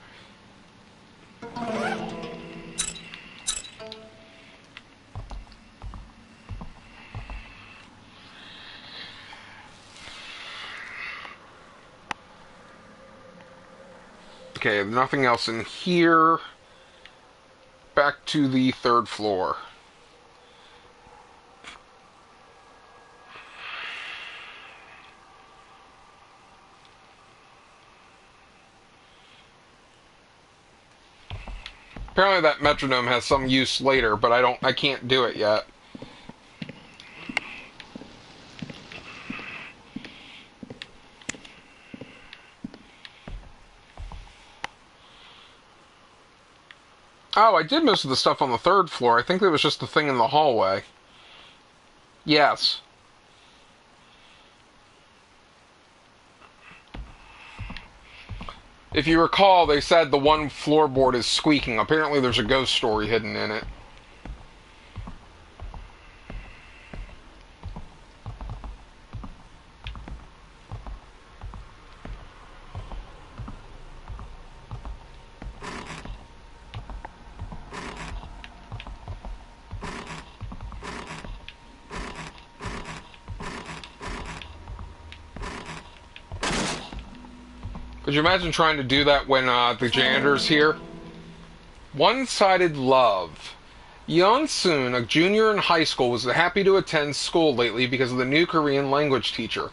Okay, nothing else in here. Back to the third floor. Apparently that metronome has some use later, but I can't do it yet. Oh, I did most of the stuff on the third floor. I think it was just the thing in the hallway. Yes. If you recall, they said the one floorboard is squeaking. Apparently there's a ghost story hidden in it. Could you imagine trying to do that when the janitor's here? One-sided love. Yeon-soon, a junior in high school, was happy to attend school lately because of the new Korean language teacher.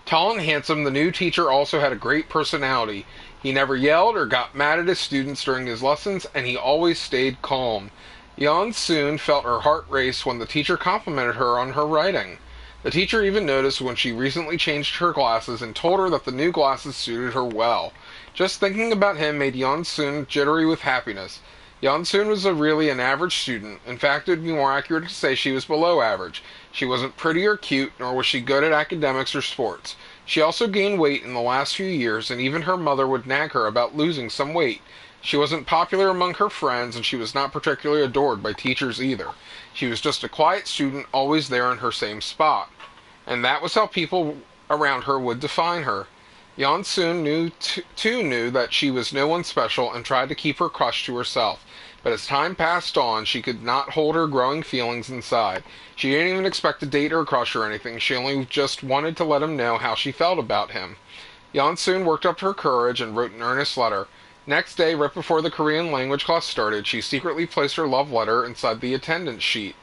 Tall and handsome, the new teacher also had a great personality. He never yelled or got mad at his students during his lessons, and he always stayed calm. Yeon-soon felt her heart race when the teacher complimented her on her writing. The teacher even noticed when she recently changed her glasses and told her that the new glasses suited her well. Just thinking about him made Yeon-soon jittery with happiness. Yeon-soon was really an average student. In fact, it would be more accurate to say she was below average. She wasn't pretty or cute, nor was she good at academics or sports. She also gained weight in the last few years, and even her mother would nag her about losing some weight. She wasn't popular among her friends, and she was not particularly adored by teachers either. She was just a quiet student, always there in her same spot. And that was how people around her would define her. Yeon-soon knew that she was no one special and tried to keep her crush to herself. But as time passed on, she could not hold her growing feelings inside. She didn't even expect to date or crush or anything. She only just wanted to let him know how she felt about him. Yeon-soon worked up her courage and wrote an earnest letter. Next day, right before the Korean language class started, she secretly placed her love letter inside the attendance sheet.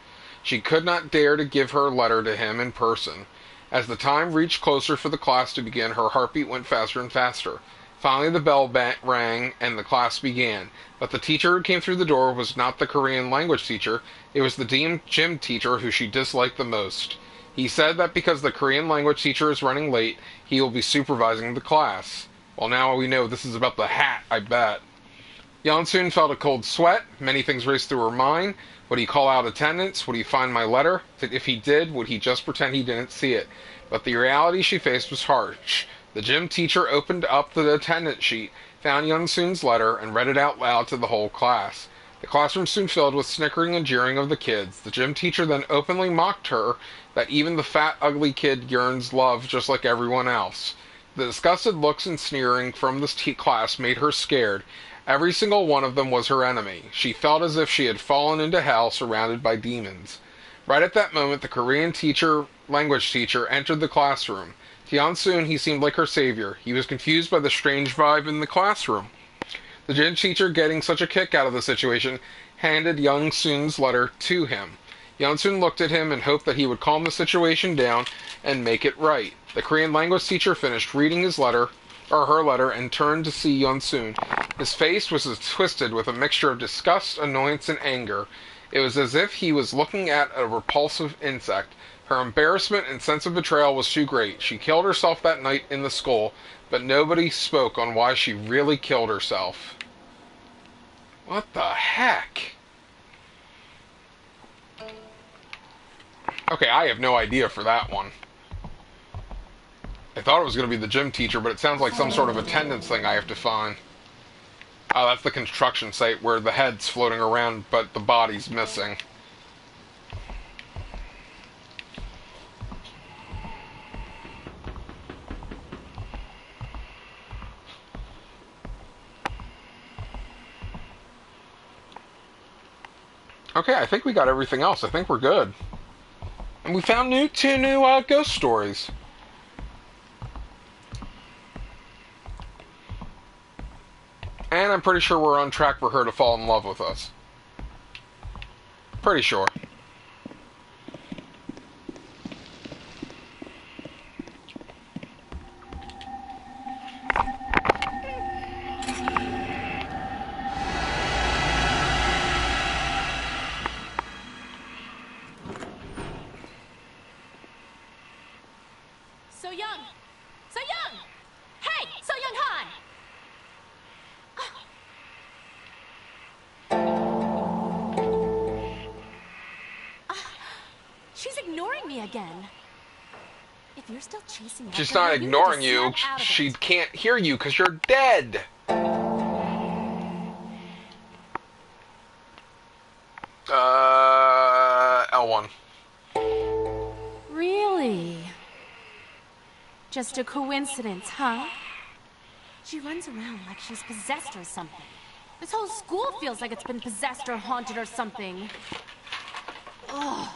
She could not dare to give her letter to him in person. As the time reached closer for the class to begin, her heartbeat went faster and faster. Finally, the bell rang, and the class began. But the teacher who came through the door was not the Korean language teacher. It was the gym teacher who she disliked the most. He said that because the Korean language teacher is running late, he will be supervising the class. Well, now we know this is about the hat, I bet. Yeon-soon felt a cold sweat. Many things raced through her mind. Would he call out attendance? Would he find my letter? If he did, would he just pretend he didn't see it? But the reality she faced was harsh. The gym teacher opened up the attendance sheet, found Yeon-soon's letter, and read it out loud to the whole class. The classroom soon filled with snickering and jeering of the kids. The gym teacher then openly mocked her that even the fat, ugly kid yearns love just like everyone else. The disgusted looks and sneering from this class made her scared. Every single one of them was her enemy. She felt as if she had fallen into hell surrounded by demons. Right at that moment, the Korean language teacher, entered the classroom. To Yeon-soon, he seemed like her savior. He was confused by the strange vibe in the classroom. The gym teacher, getting such a kick out of the situation, handed Yeon-soon's letter to him. Yeon-soon looked at him and hoped that he would calm the situation down and make it right. The Korean language teacher finished reading his letter, or her letter, and turned to see Yeon-soon. His face was twisted with a mixture of disgust, annoyance, and anger. It was as if he was looking at a repulsive insect. Her embarrassment and sense of betrayal was too great. She killed herself that night in the school, but nobody spoke on why she really killed herself. What the heck? Okay, I have no idea for that one. I thought it was going to be the gym teacher, but it sounds like some sort of attendance thing I have to find. Oh, that's the construction site where the head's floating around, but the body's missing. Okay, I think we got everything else. I think we're good. And we found two new ghost stories. And I'm pretty sure we're on track for her to fall in love with us. Pretty sure. So young! So young! Hey! So young Han! She's ignoring me again. If you're still chasing after She's not her, ignoring you. you. Need to snap out of She it. can't hear you because you're dead. L1. Really? Just a coincidence, huh? She runs around like she's possessed or something. This whole school feels like it's been possessed or haunted or something. Ugh.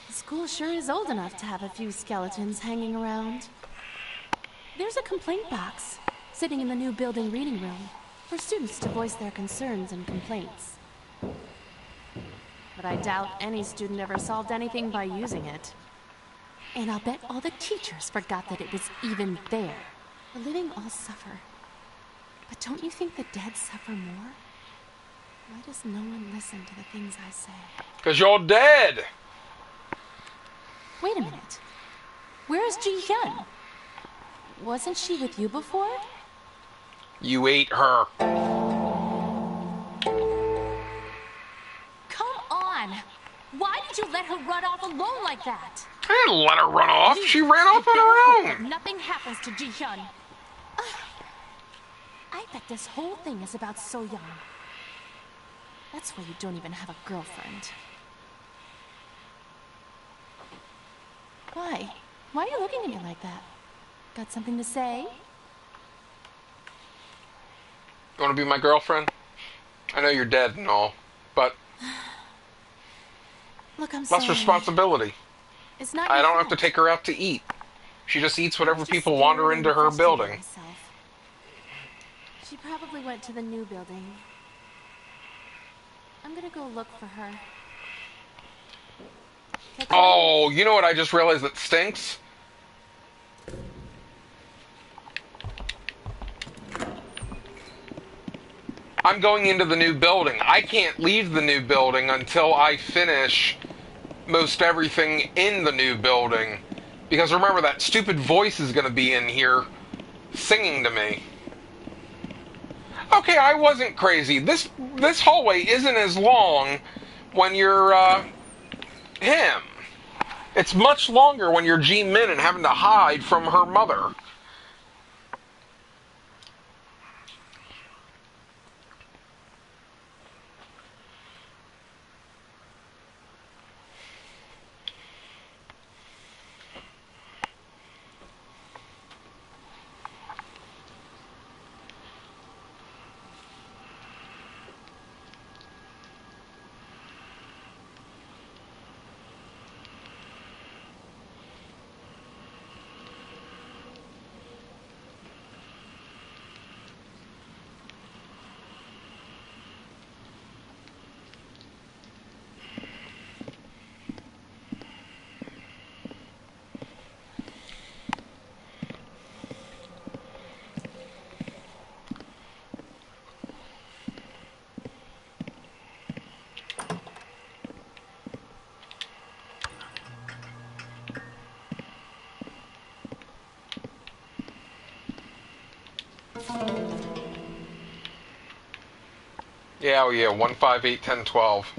The school sure is old enough to have a few skeletons hanging around. There's a complaint box sitting in the new building reading room for students to voice their concerns and complaints. But I doubt any student ever solved anything by using it. And I'll bet all the teachers forgot that it was even there. The living all suffer. But don't you think the dead suffer more? Why does no one listen to the things I say? Because you're dead. Wait a minute. Where is Ji Hyun? Wasn't she with you before? You ate her. Come on! Why did you let her run off alone like that? I didn't let her run off. She ran off on I her hope that own. nothing happens to Ji Hyun. I bet this whole thing is about So Young. That's why you don't even have a girlfriend. Why? Why are you looking at me like that? Got something to say? You want to be my girlfriend? I know you're dead and all, but Look, I'm less sorry. responsibility. It's not I your don't have to fault. take her out to eat. She just eats I whatever was just people wander scared into and her frustrated building. myself. She probably went to the new building. I'm gonna go look for her. Catch you later. Oh, you know what I just realized that stinks? I'm going into the new building. I can't leave the new building until I finish most everything in the new building. Because remember, that stupid voice is going to be in here singing to me. Okay, I wasn't crazy. This hallway isn't as long when you're him. It's much longer when you're Ji Min and having to hide from her mother. Yeah, oh yeah, 1, 5, 8, 10, 12.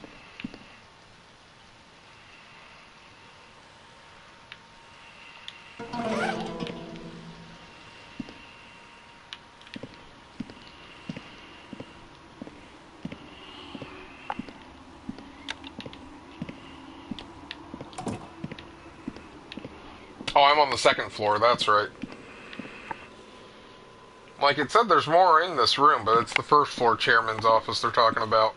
Oh, I'm on the second floor, that's right. Like it said, there's more in this room, but it's the first floor chairman's office they're talking about.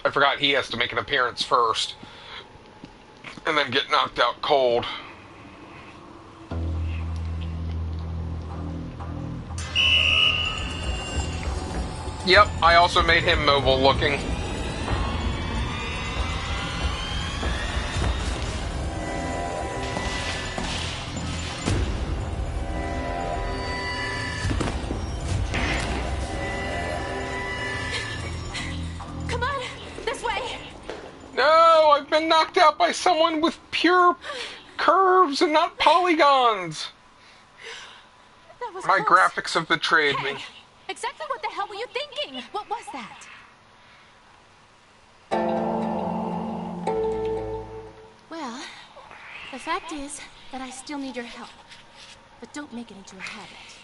I forgot he has to make an appearance first, and then get knocked out cold. Yep, I also made him mobile looking. Come on, this way. No, I've been knocked out by someone with pure curves and not polygons. That was My close. graphics have betrayed me. Hey, exactly what the hell were you thinking? What was that? Well, the fact is that I still need your help. But don't make it into a habit.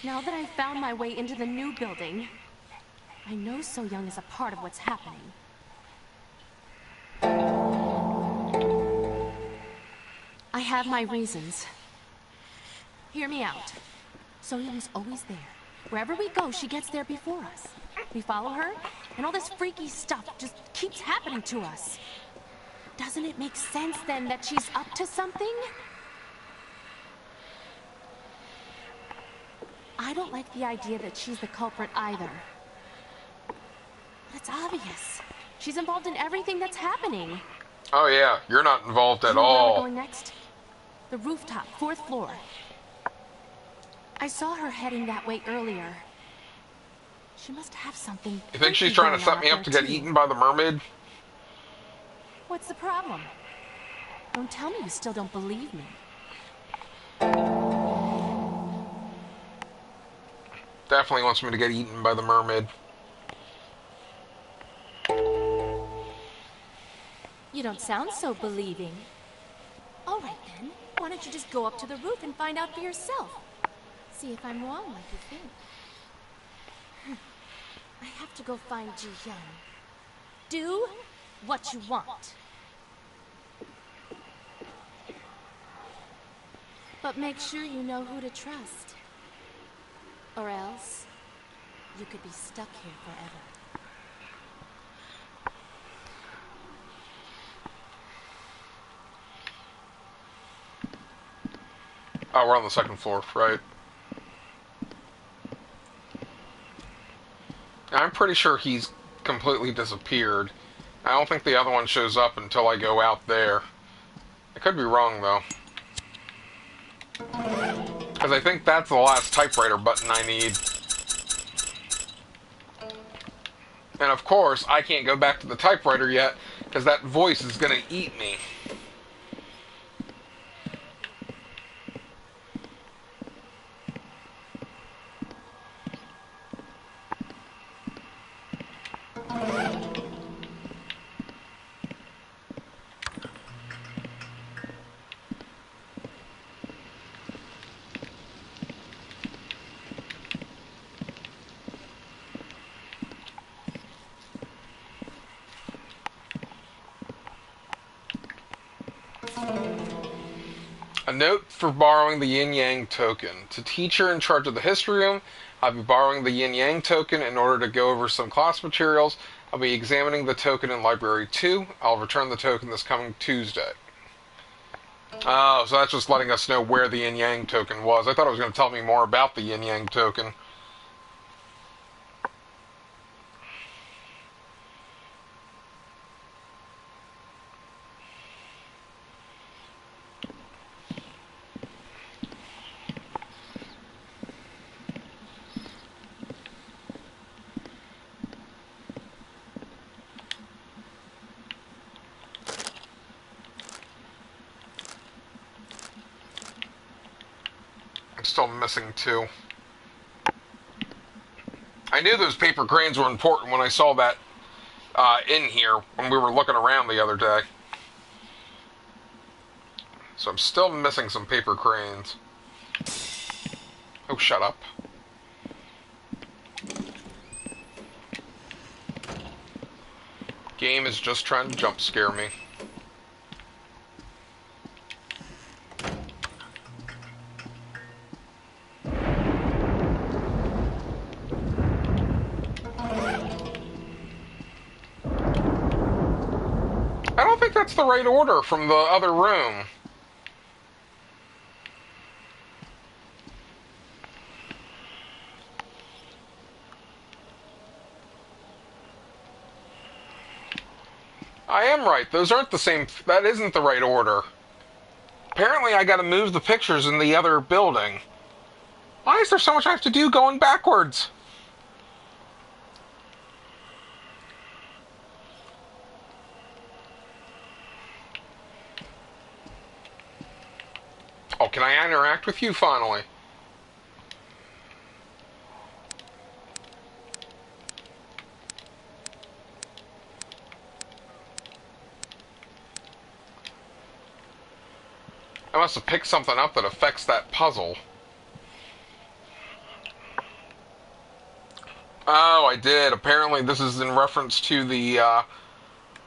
Now that I've found my way into the new building, I know So Young is a part of what's happening. I have my reasons. Hear me out. So Young's always there. Wherever we go, she gets there before us. We follow her, and all this freaky stuff just keeps happening to us. Doesn't it make sense, then, that she's up to something? I don't like the idea that she's the culprit either. But it's obvious. She's involved in everything that's happening. Oh yeah, you're not involved Do at you know where we're all. going next? The rooftop, 4th floor. I saw her heading that way earlier. She must have something. You think she's freaky trying to going on set me up to there, get too. eaten by the mermaid? What's the problem? Don't tell me you still don't believe me. Definitely wants me to get eaten by the mermaid. You don't sound so believing. All right, then. Why don't you just go up to the roof and find out for yourself? See if I'm wrong like you think. I have to go find Ji Young. Do what you want. But make sure you know who to trust. Or else, you could be stuck here forever. Oh, we're on the second floor, right? I'm pretty sure he's completely disappeared. I don't think the other one shows up until I go out there. I could be wrong, though. Because I think that's the last typewriter button I need. And of course, I can't go back to the typewriter yet, because that voice is going to eat me. A note for borrowing the Yin Yang token. To teacher in charge of the history room, I'll be borrowing the Yin Yang token in order to go over some class materials. I'll be examining the token in Library 2. I'll return the token this coming Tuesday. Oh, so that's just letting us know where the Yin Yang token was. I thought it was going to tell me more about the Yin Yang token. still missing 2. I knew those paper cranes were important when I saw that in here when we were looking around the other day. So I'm still missing some paper cranes. Oh, shut up. Game is just trying to jump scare me. I don't think that's the right order from the other room. I am right. Those aren't the same. That isn't the right order. Apparently, I gotta move the pictures in the other building. Why is there so much I have to do going backwards? Oh, can I interact with you finally? I must have picked something up that affects that puzzle. Oh, I did. Apparently this is in reference to the,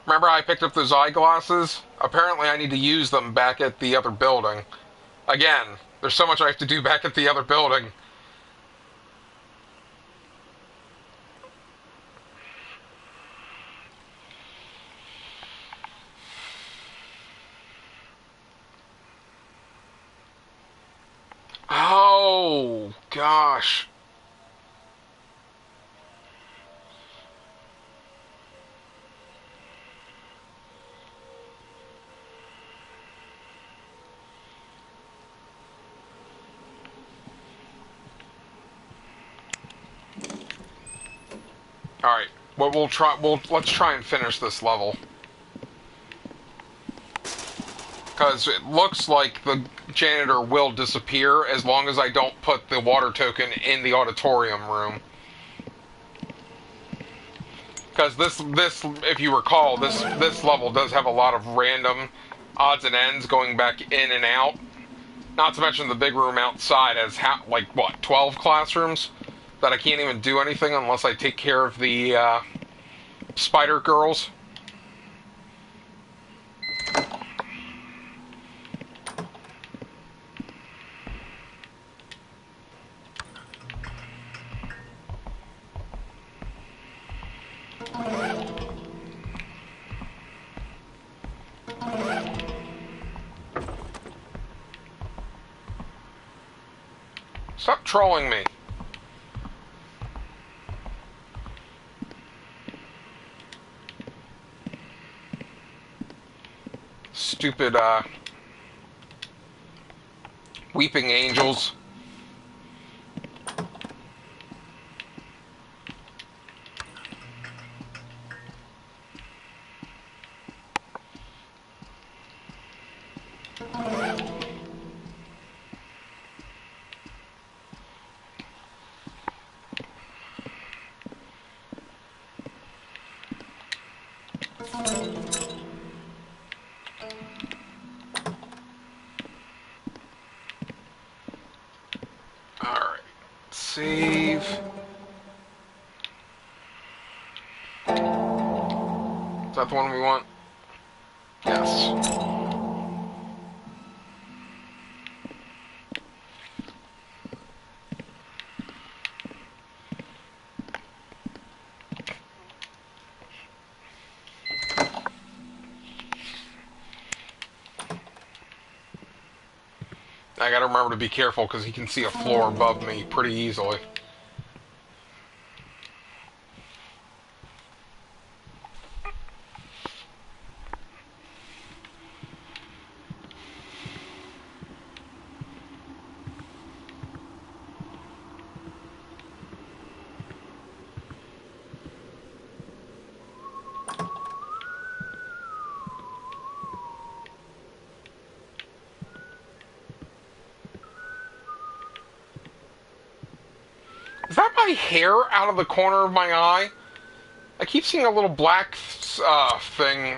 remember I picked up those eyeglasses? Apparently I need to use them back at the other building. Again, there's so much I have to do back at the other building. Oh, gosh. Alright, well, let's try and finish this level. Because it looks like the janitor will disappear as long as I don't put the water token in the auditorium room. Because this, if you recall, this level does have a lot of random odds and ends going back in and out. Not to mention the big room outside has, like, what, 12 classrooms? That I can't even do anything unless I take care of the, spider girls. Stop trolling me. Stupid, weeping angels. Alright. Save. Is that the one we want? Yes. I gotta remember to be careful because he can see a floor above me pretty easily. my hair out of the corner of my eye? I keep seeing a little black thing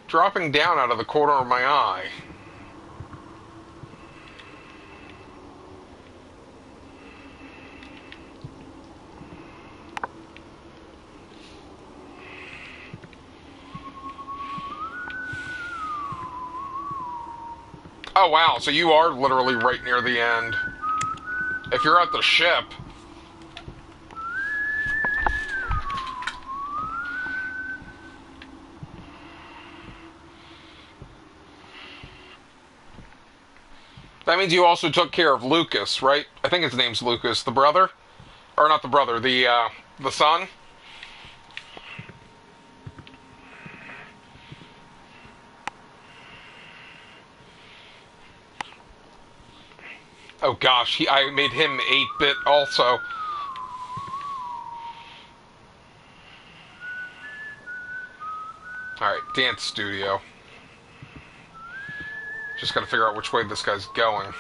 dropping down out of the corner of my eye. Oh wow, so you are literally right near the end. If you're at the ship. That means you also took care of Lucas, right? I think his name's Lucas, the brother? Or not the brother, the son? Oh gosh, I made him 8-bit also. Alright, dance studio. Just gotta figure out which way this guy's going.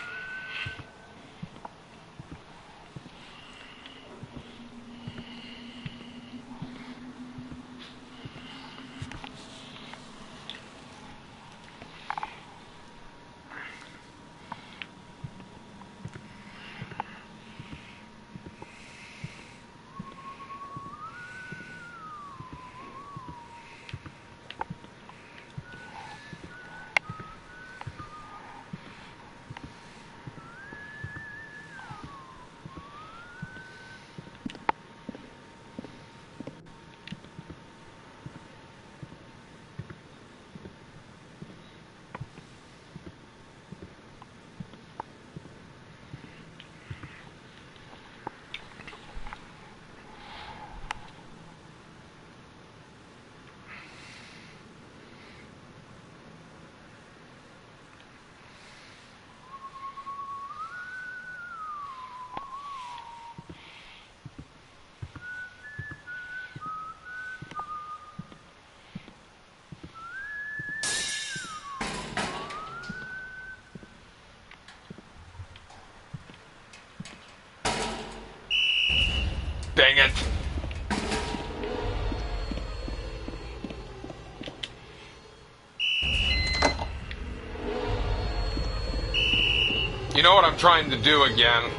Dang it. You know what I'm trying to do again?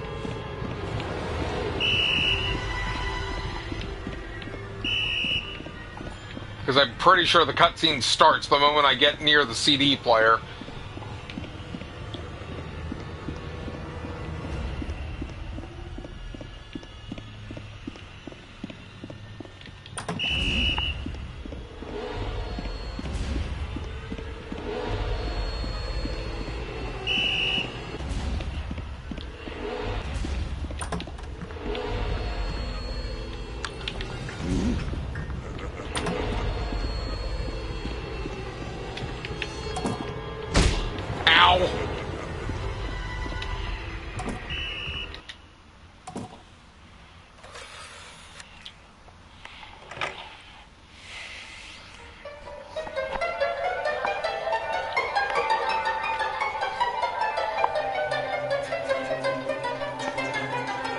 Because I'm pretty sure the cutscene starts the moment I get near the CD player.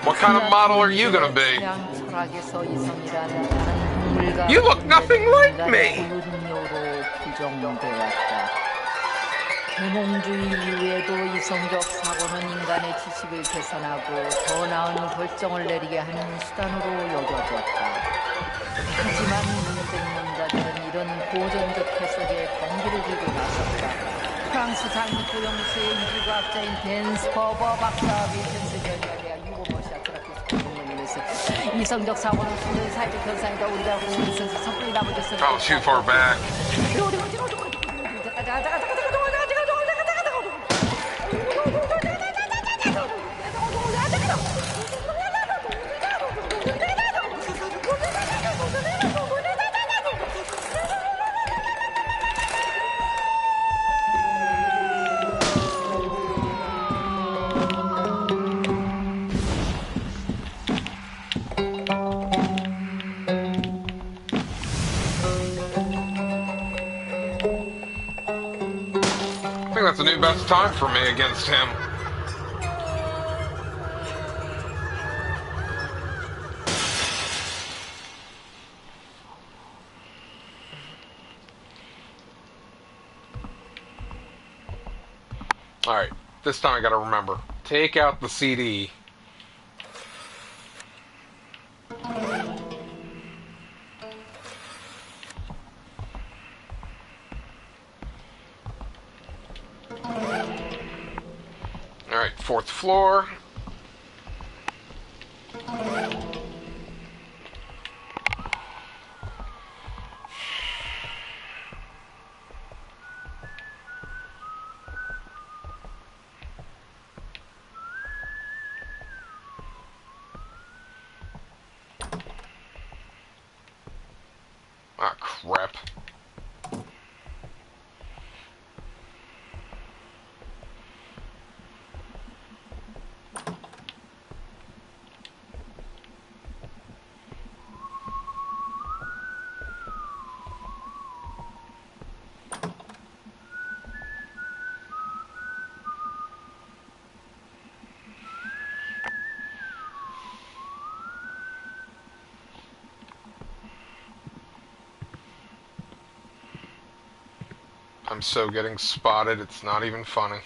What kind of model are you gonna be? You look nothing like me! 계몽주의 이후에도 이성적 사고는 인간의 지식을 개선하고 더 나은 결정을 내리게 하는 수단으로 여겨졌다. 하지만 문제자들은 이런 고전적 해석에 반기를 들고 나섰다. 프랑스 장미구 영수의 인류과학자인 댄스퍼버 박사와 비튼스 결과대학 유고머시아 트라피스코 공연에서 이성적 사고는 수는 사회적 현상이다. 우리가 보는 있어서 성분이 나머졌어. Oh, too far back. I think that's the new best time for me against him. Alright, this time I gotta remember. Take out the CD. Alright, fourth floor. Ah, crap. I'm so getting spotted, it's not even funny.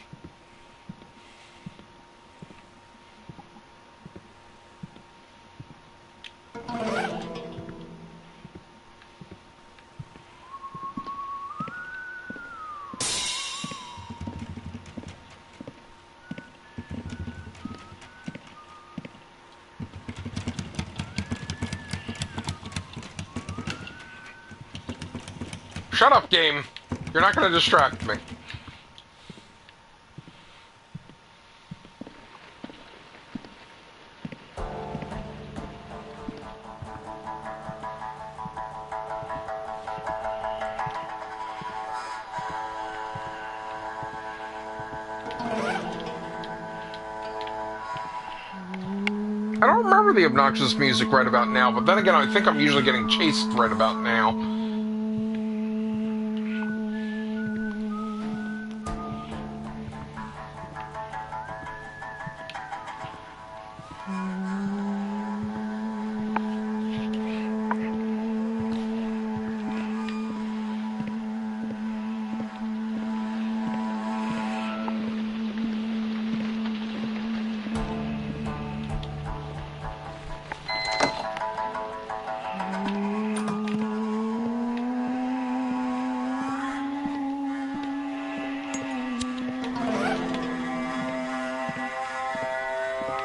Shut up, game! You're not gonna distract me. I don't remember the obnoxious music right about now, but then again, I think I'm usually getting chased right about now.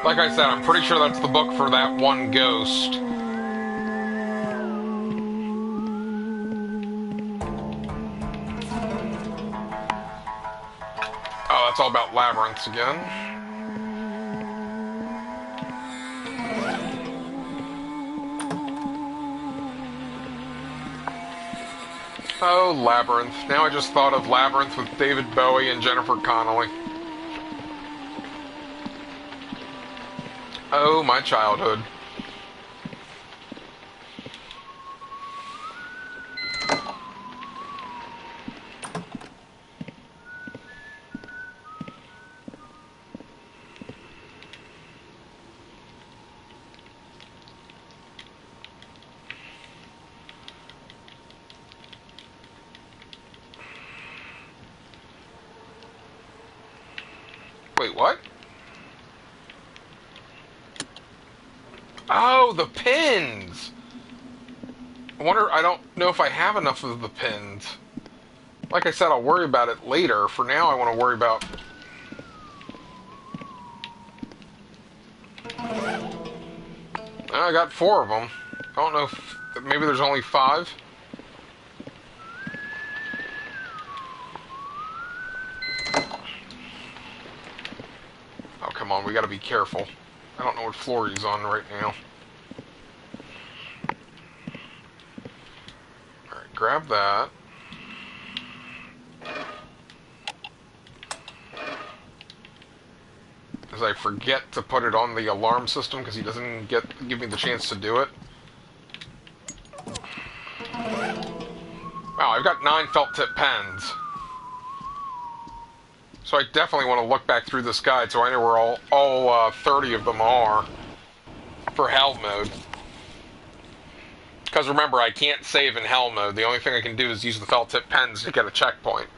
Like I said, I'm pretty sure that's the book for that one ghost. Oh, that's all about labyrinths again. Oh, Labyrinth. Now I just thought of Labyrinth with David Bowie and Jennifer Connelly. Oh, my childhood. Wait, what? Oh, the pins! I don't know if I have enough of the pins. Like I said, I'll worry about it later. For now, I want to worry about... I got 4 of them. I don't know if... Maybe there's only 5? Oh, come on, we gotta be careful. I don't know what floor he's on right now. Alright, grab that. As I forget to put it on the alarm system because he doesn't give me the chance to do it. Wow, I've got 9 felt tip pens. So I definitely want to look back through this guide so I know where all 30 of them are for hell mode. Because remember, I can't save in hell mode. The only thing I can do is use the felt tip pens to get a checkpoint.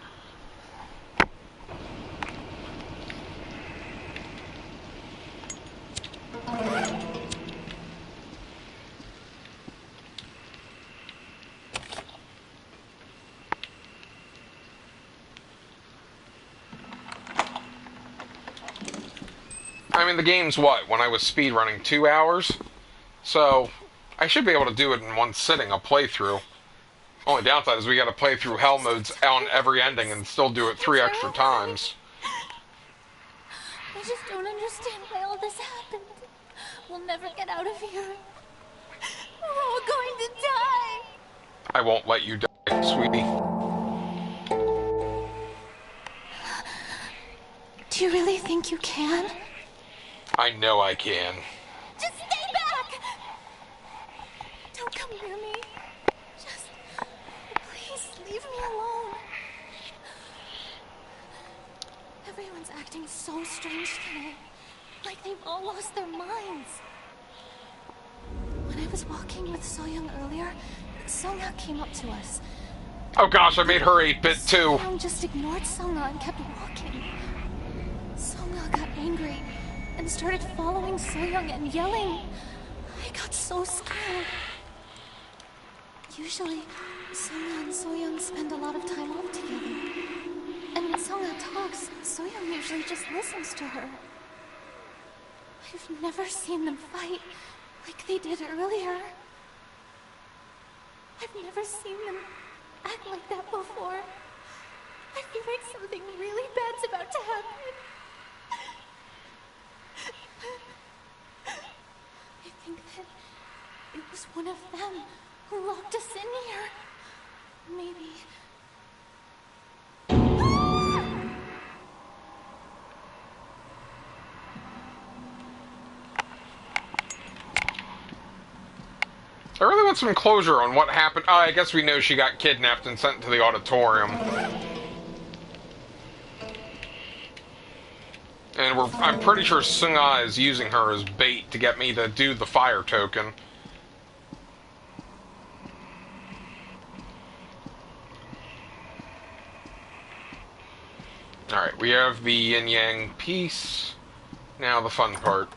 I mean, the game's what? When I was speedrunning, 2 hours? So, I should be able to do it in one sitting, a playthrough. Only downside is we gotta play through hell modes on every ending and still do it 3 extra times. I just don't understand why all this happened. We'll never get out of here. We're all going to die. I won't let you die, sweetie. Do you really think you can? I know I can. Just stay back! Don't come near me. Just... please leave me alone. Everyone's acting so strange today. Like they've all lost their minds. When I was walking with So-young earlier, Sung-ha came up to us. Oh gosh, I made her 8-bit too. So-young just ignored Sung-ha and kept walking. Sung-ha got angry and started following So-young and yelling. I got so scared. Usually, Sung-ha and So-young spend a lot of time off together. And when Sung-ha talks, So-young usually just listens to her. I've never seen them fight like they did earlier. I've never seen them act like that before. I feel like something really bad's about to happen. I think that it was one of them who locked us in here. Maybe... I really want some closure on what happened. Oh, I guess we know she got kidnapped and sent to the auditorium. And I'm pretty sure Sung-ha is using her as bait to get me to do the fire token. Alright, we have the yin-yang piece. Now the fun part.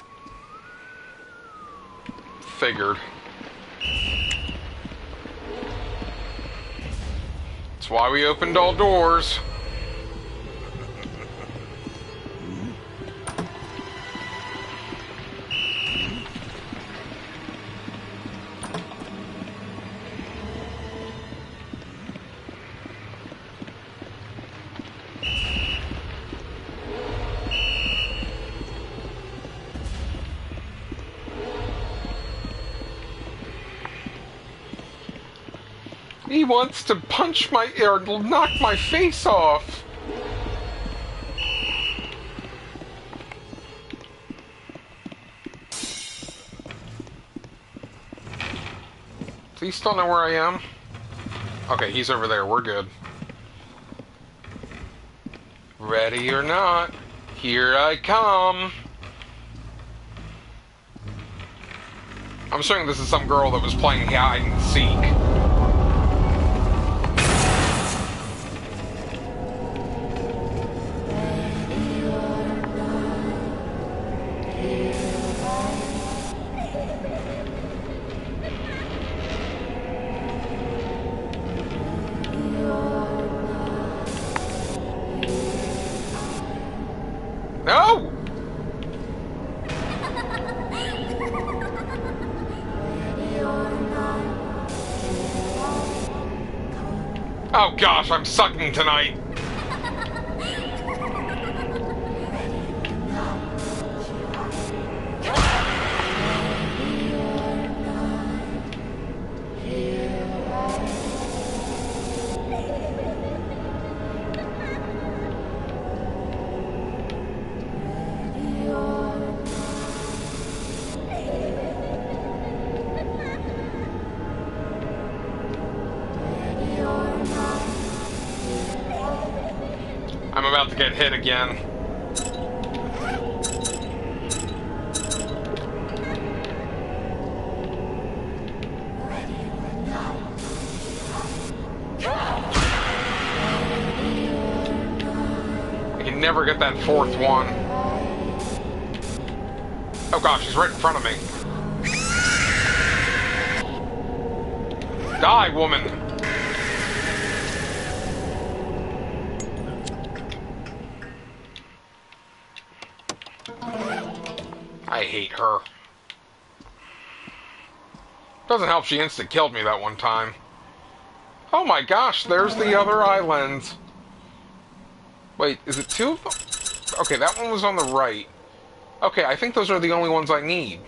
Figured. That's why we opened all doors. He wants to punch my, or knock my face off. Does he still know where I am? Okay, he's over there. We're good. Ready or not, here I come. I'm assuming this is some girl that was playing hide and seek. No! Oh gosh, I'm sucking tonight. I'm about to get hit again. I can never get that fourth one. Oh gosh, he's right in front of me. Die, woman! hate her. Doesn't help she insta-killed me that one time. Oh my gosh, there's the other islands. Wait, is it two of them? Okay, that one was on the right. Okay, I think those are the only ones I need.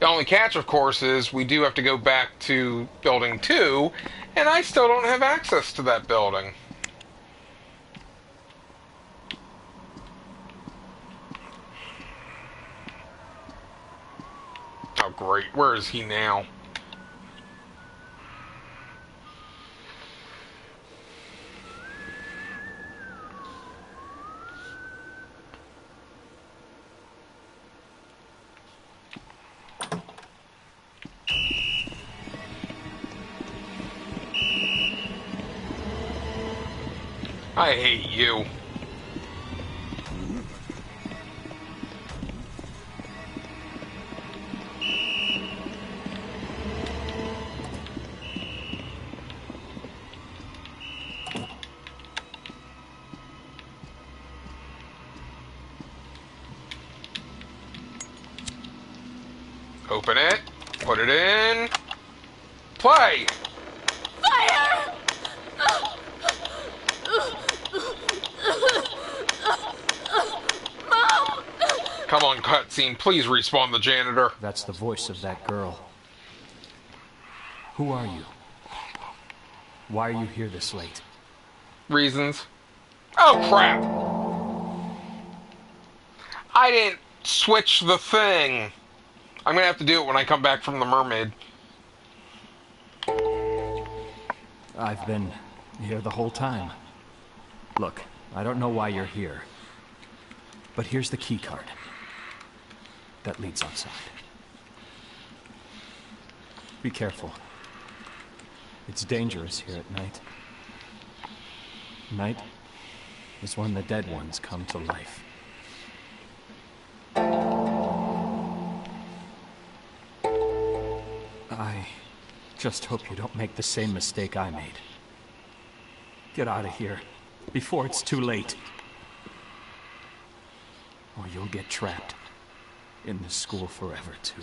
The only catch, of course, is we do have to go back to Building 2, and I still don't have access to that building. Oh, great. Where is he now? I hate you. Open it. Put it in. Play! Fire! Mom! Come on, cutscene. Please respawn the janitor. That's the voice of that girl. Who are you? Why are you here this late? Reasons. Oh, crap! I didn't switch the thing. I'm gonna have to do it when I come back from the mermaid. I've been here the whole time. Look, I don't know why you're here, but here's the key card that leads outside. Be careful. It's dangerous here at night. Night is when the dead ones come to life. I just hope you don't make the same mistake I made. Get out of here before it's too late. Or you'll get trapped in this school forever, too.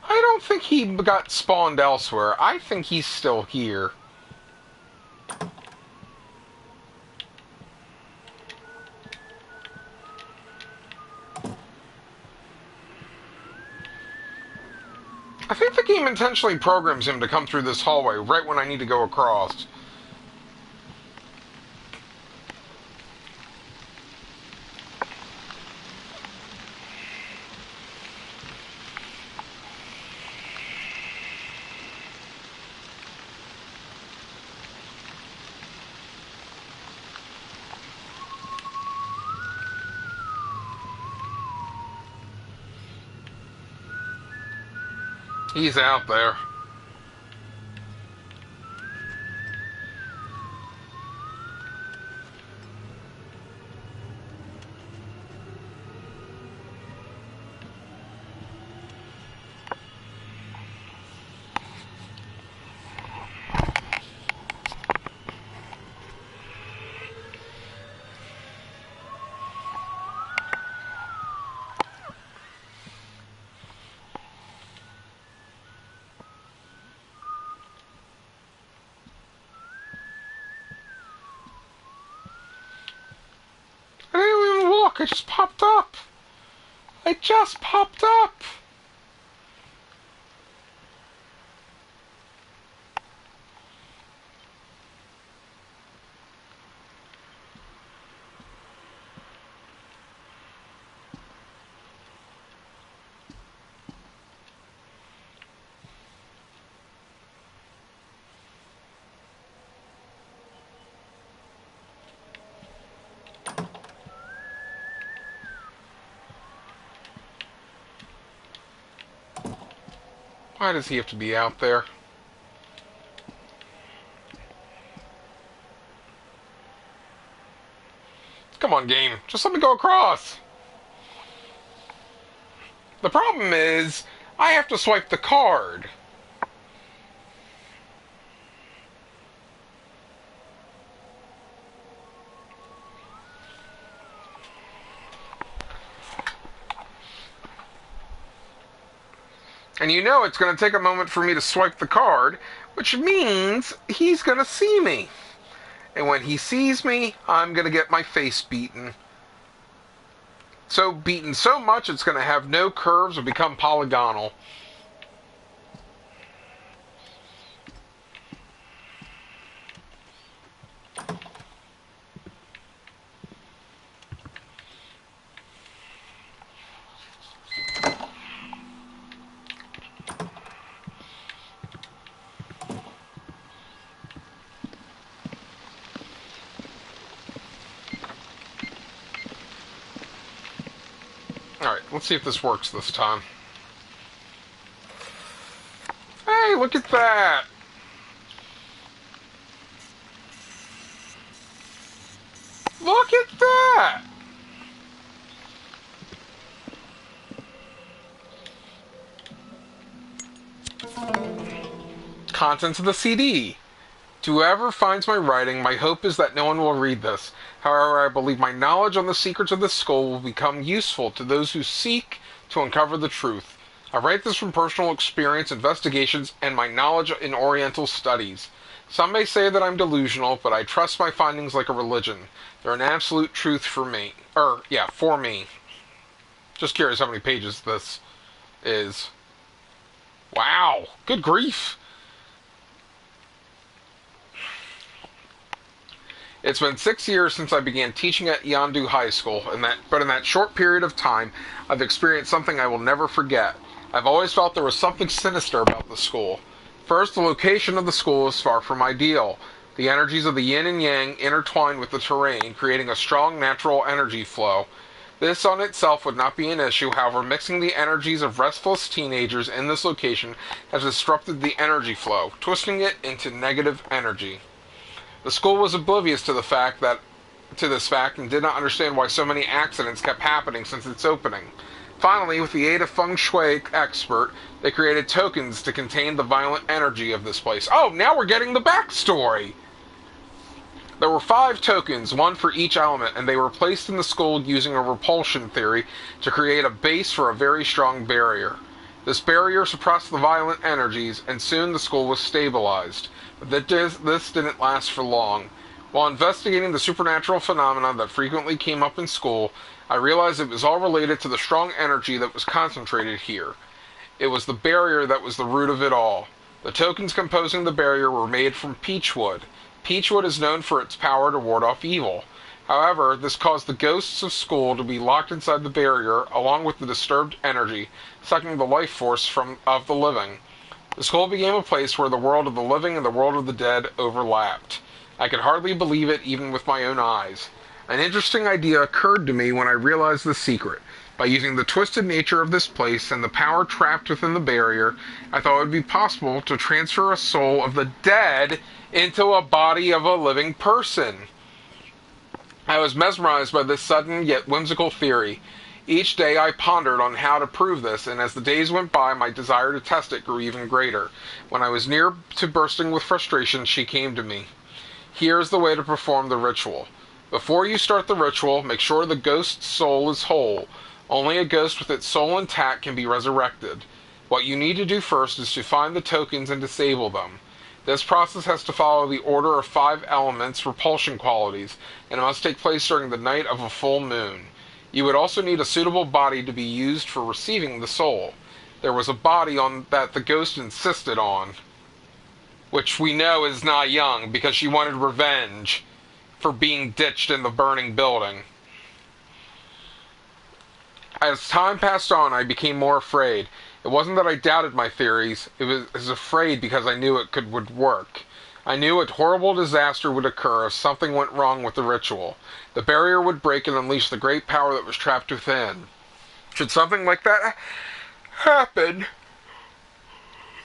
I don't think he got spawned elsewhere. I think he's still here. I think the game intentionally programs him to come through this hallway right when I need to go across. He's out there. I didn't even look. I just popped up. I just popped up. Why does he have to be out there? Come on, game. Just let me go across. The problem is, I have to swipe the card. And you know it's going to take a moment for me to swipe the card, which means he's going to see me. And when he sees me, I'm going to get my face beaten. So beaten so much it's going to have no curves or become polygonal. Alright, let's see if this works this time. Hey, look at that! Look at that! Contents of the CD. To whoever finds my writing, my hope is that no one will read this. However, I believe my knowledge on the secrets of this school will become useful to those who seek to uncover the truth. I write this from personal experience, investigations, and my knowledge in Oriental studies. Some may say that I'm delusional, but I trust my findings like a religion. They're an absolute truth for me. For me. Just curious how many pages this is. Wow, good grief. It's been 6 years since I began teaching at Yandu High School, but in that short period of time, I've experienced something I will never forget. I've always felt there was something sinister about the school. First, the location of the school is far from ideal. The energies of the yin and yang intertwine with the terrain, creating a strong natural energy flow. This on itself would not be an issue, however, mixing the energies of restless teenagers in this location has disrupted the energy flow, twisting it into negative energy. The school was oblivious to this fact and did not understand why so many accidents kept happening since its opening. Finally, with the aid of feng shui expert, they created tokens to contain the violent energy of this place. Oh, now we're getting the backstory! There were 5 tokens, one for each element, and they were placed in the school using a repulsion theory to create a base for a very strong barrier. This barrier suppressed the violent energies, and soon the school was stabilized. But this didn't last for long. While investigating the supernatural phenomena that frequently came up in school, I realized it was all related to the strong energy that was concentrated here. It was the barrier that was the root of it all. The tokens composing the barrier were made from peachwood. Peachwood is known for its power to ward off evil. However, this caused the ghosts of school to be locked inside the barrier, along with the disturbed energy, sucking the life force of the living. The school became a place where the world of the living and the world of the dead overlapped. I could hardly believe it even with my own eyes. An interesting idea occurred to me when I realized the secret. By using the twisted nature of this place and the power trapped within the barrier, I thought it would be possible to transfer a soul of the dead into a body of a living person. I was mesmerized by this sudden yet whimsical theory. Each day I pondered on how to prove this, and as the days went by, my desire to test it grew even greater. When I was near to bursting with frustration, she came to me. Here is the way to perform the ritual. Before you start the ritual, make sure the ghost's soul is whole. Only a ghost with its soul intact can be resurrected. What you need to do first is to find the tokens and disable them. This process has to follow the order of 5 elements' repulsion qualities, and it must take place during the night of a full moon. You would also need a suitable body to be used for receiving the soul. There was a body that the ghost insisted on, which we know is Na Young, because she wanted revenge for being ditched in the burning building. As time passed on, I became more afraid. It wasn't that I doubted my theories, I was afraid because I knew it would work. I knew a horrible disaster would occur if something went wrong with the ritual. The barrier would break and unleash the great power that was trapped within. Should something like that happen,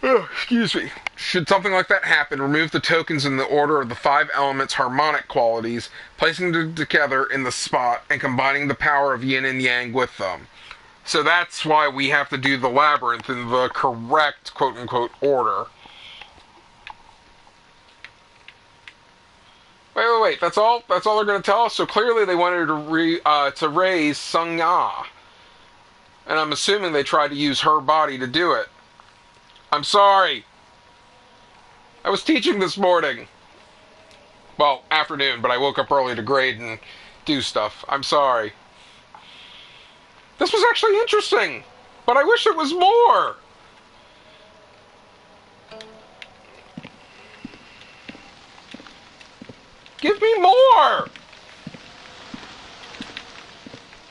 Excuse me. Should something like that happen, remove the tokens in the order of the 5 elements' harmonic qualities, placing them together in the spot, and combining the power of yin and yang with them. So that's why we have to do the labyrinth in the correct quote-unquote order. Wait. That's all they're going to tell us? So clearly they wanted to raise Sung Ya. And I'm assuming they tried to use her body to do it. I'm sorry. I was teaching this morning. Well, afternoon, but I woke up early to grade and do stuff. I'm sorry. This was actually interesting, but I wish it was more. Give me more!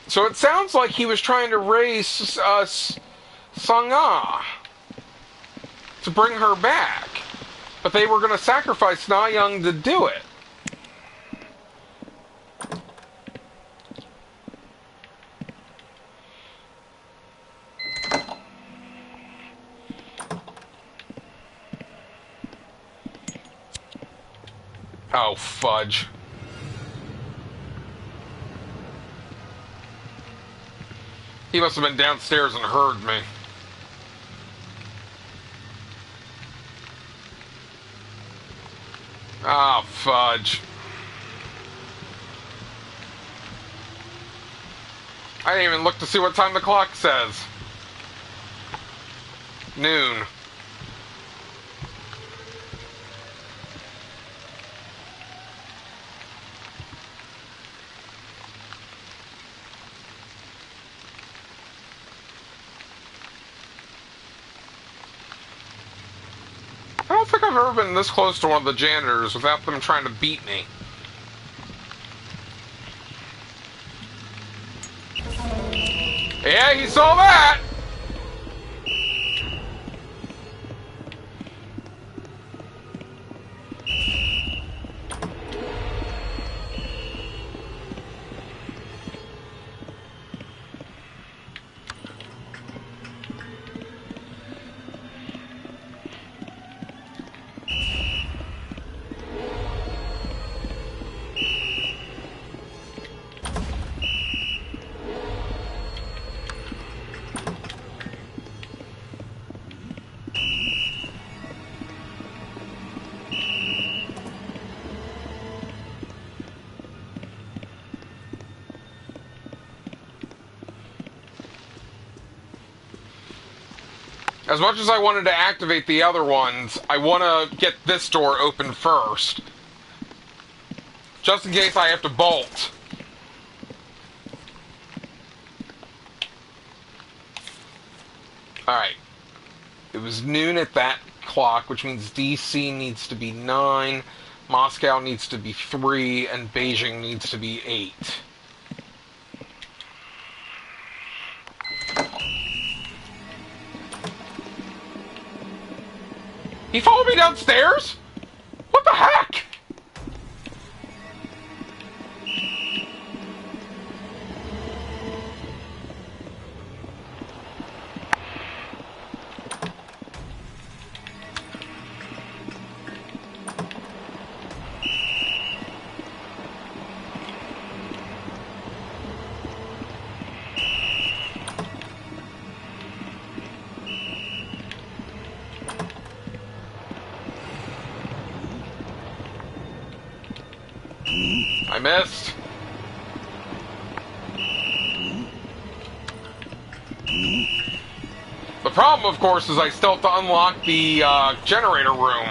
So it sounds like he was trying to raise Sangha to bring her back. But they were going to sacrifice Na Young to do it. Oh, fudge. He must have been downstairs and heard me. Oh, fudge. I didn't even look to see what time the clock says. Noon. I don't think I've ever been this close to one of the janitors without them trying to beat me. Yeah, he saw that! As much as I wanted to activate the other ones, I want to get this door open first. Just in case I have to bolt. Alright. It was noon at that clock, which means DC needs to be 9, Moscow needs to be 3, and Beijing needs to be 8. He followed me downstairs? What the heck? I missed. The problem, of course, is I still have to unlock the generator room.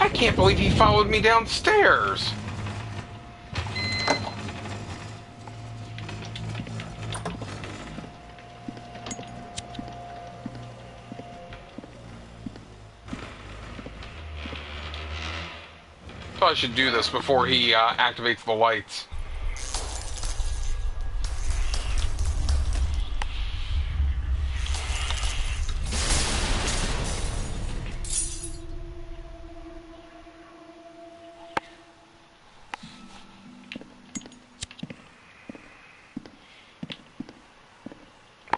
I can't believe he followed me downstairs. So I should do this before he activates the lights.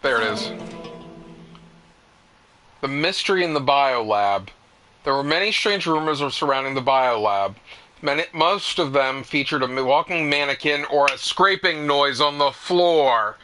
There it is. The mystery in the biolab. There were many strange rumors surrounding the biolab. Most of them featured a walking mannequin or a scraping noise on the floor.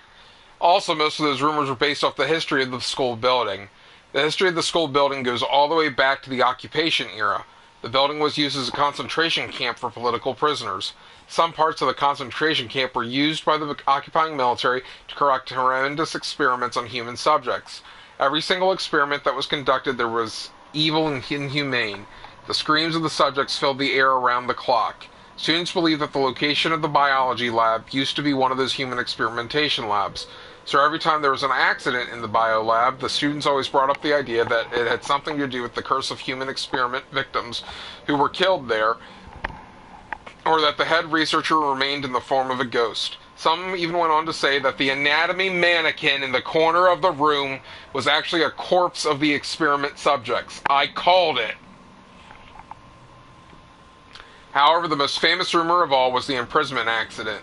Also, most of those rumors were based off the history of the school building. The history of the school building goes all the way back to the occupation era. The building was used as a concentration camp for political prisoners. Some parts of the concentration camp were used by the occupying military to conduct horrendous experiments on human subjects. Every single experiment that was conducted there was evil and inhumane. The screams of the subjects filled the air around the clock. Students believe that the location of the biology lab used to be one of those human experimentation labs. So every time there was an accident in the bio lab, the students always brought up the idea that it had something to do with the curse of human experiment victims who were killed there, or that the head researcher remained in the form of a ghost. Some even went on to say that the anatomy mannequin in the corner of the room was actually a corpse of the experiment subjects. I called it. However, the most famous rumor of all was the imprisonment accident.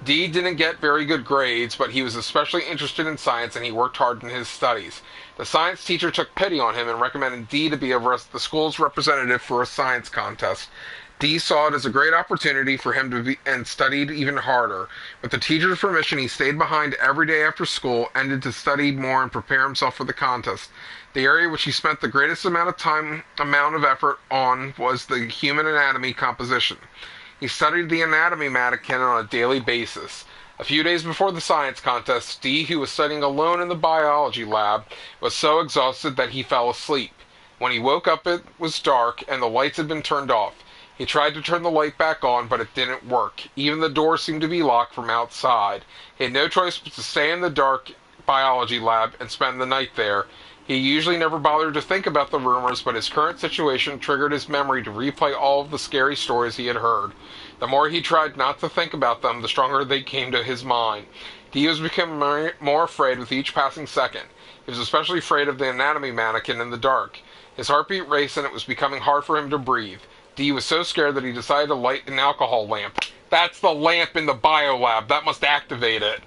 Dee didn't get very good grades, but he was especially interested in science and he worked hard in his studies. The science teacher took pity on him and recommended Dee to be the school's representative for a science contest. Dee saw it as a great opportunity for him to be and studied even harder. With the teacher's permission, he stayed behind every day after school, ended to study more and prepare himself for the contest. The area which he spent the greatest amount of effort on was the human anatomy composition. He studied the anatomy mannequin on a daily basis. A few days before the science contest, Dee, who was studying alone in the biology lab, was so exhausted that he fell asleep. When he woke up, it was dark and the lights had been turned off. He tried to turn the light back on, but it didn't work. Even the door seemed to be locked from outside. He had no choice but to stay in the dark biology lab and spend the night there. He usually never bothered to think about the rumors, but his current situation triggered his memory to replay all of the scary stories he had heard. The more he tried not to think about them, the stronger they came to his mind. He was becoming more afraid with each passing second. He was especially afraid of the anatomy mannequin in the dark. His heartbeat raced and it was becoming hard for him to breathe. Dee was so scared that he decided to light an alcohol lamp. That's the lamp in the biolab. That must activate it.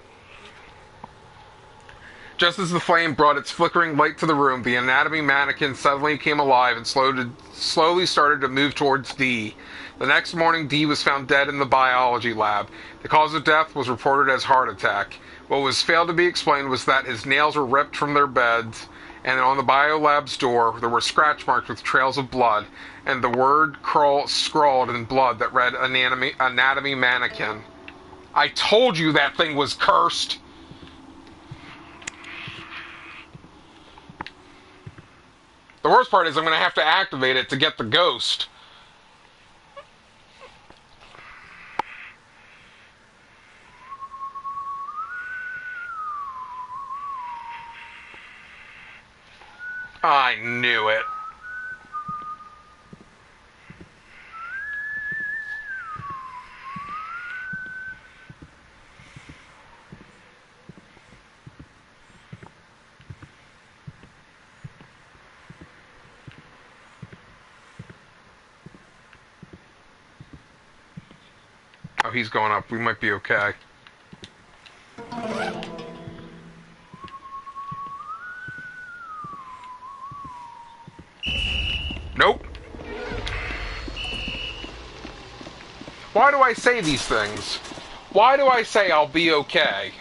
Just as the flame brought its flickering light to the room, the anatomy mannequin suddenly came alive and slowly started to move towards Dee. The next morning, Dee was found dead in the biology lab. The cause of death was reported as heart attack. What was failed to be explained was that his nails were ripped from their beds, and on the biolab's door there were scratch marks with trails of blood, and the word scrawled in blood that read anatomy mannequin. I told you that thing was cursed! The worst part is I'm going to have to activate it to get the ghost. I knew it. Oh, he's going up. We might be okay. Nope. Why do I say these things? Why do I say I'll be okay?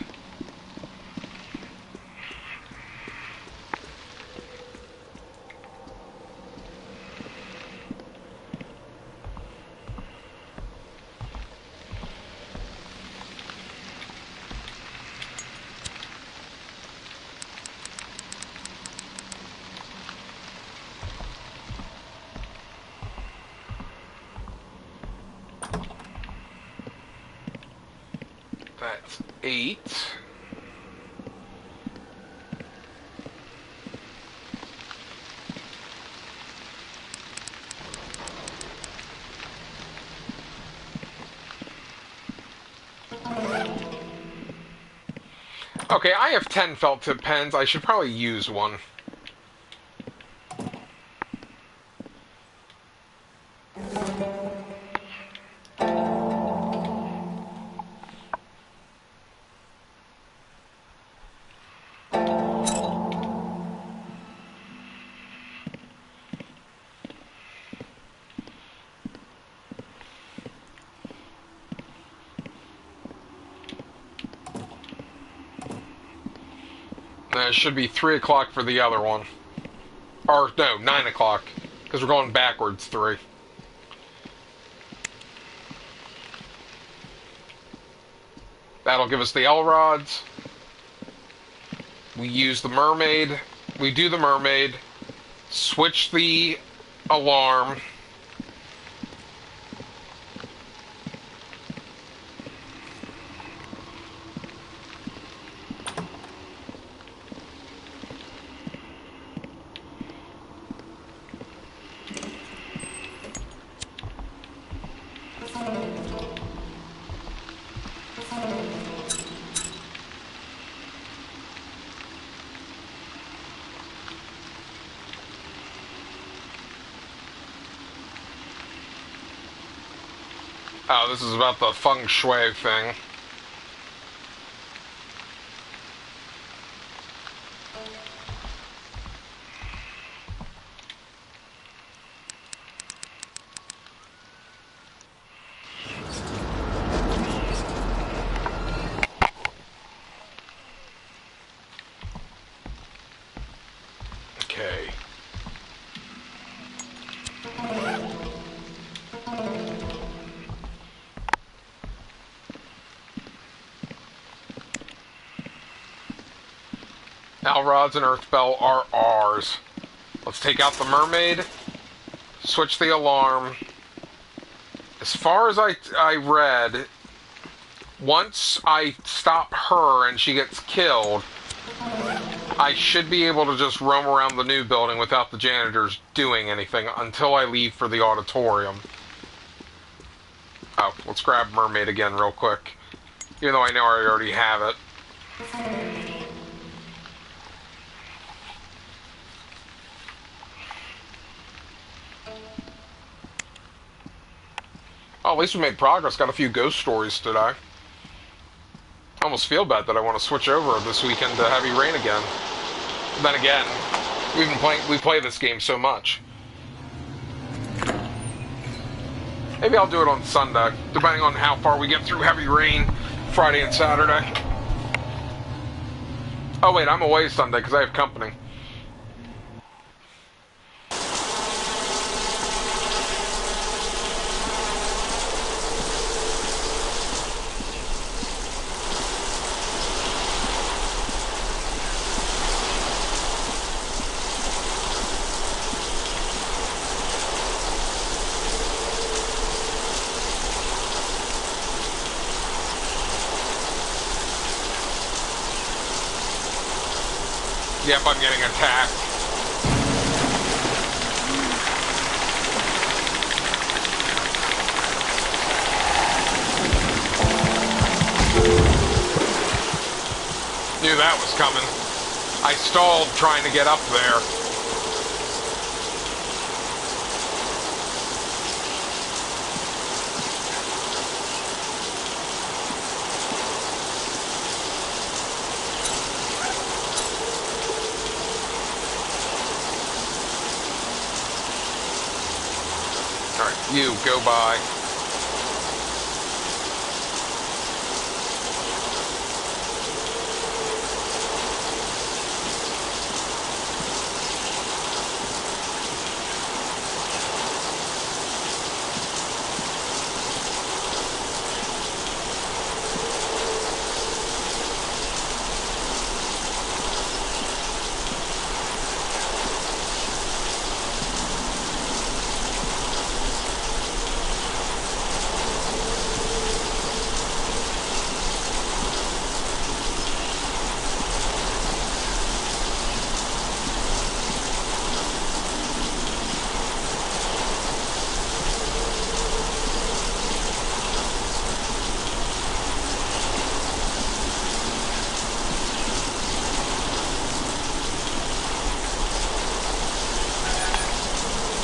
That's 8. Okay, I have 10 felt tip pens. I should probably use one. It should be 3 o'clock for the other one. Or, no, 9 o'clock. Because we're going backwards 3. That'll give us the L-rods. We use the mermaid. We do the mermaid. Switch the alarm. Oh, this is about the feng shui thing. Okay. Alrods and Earthbell are ours. Let's take out the mermaid. Switch the alarm. As far as I read, once I stop her and she gets killed, I should be able to just roam around the new building without the janitors doing anything until I leave for the auditorium. Oh, let's grab mermaid again real quick. Even though I know I already have it. Oh, at least we made progress. Got a few ghost stories today. I almost feel bad that I want to switch over this weekend to Heavy Rain again. But then again, we play this game so much. Maybe I'll do it on Sunday, depending on how far we get through Heavy Rain, Friday and Saturday. Oh wait, I'm away Sunday because I have company. Yep, I'm getting attacked. Knew that was coming. I stalled trying to get up there. You, go by.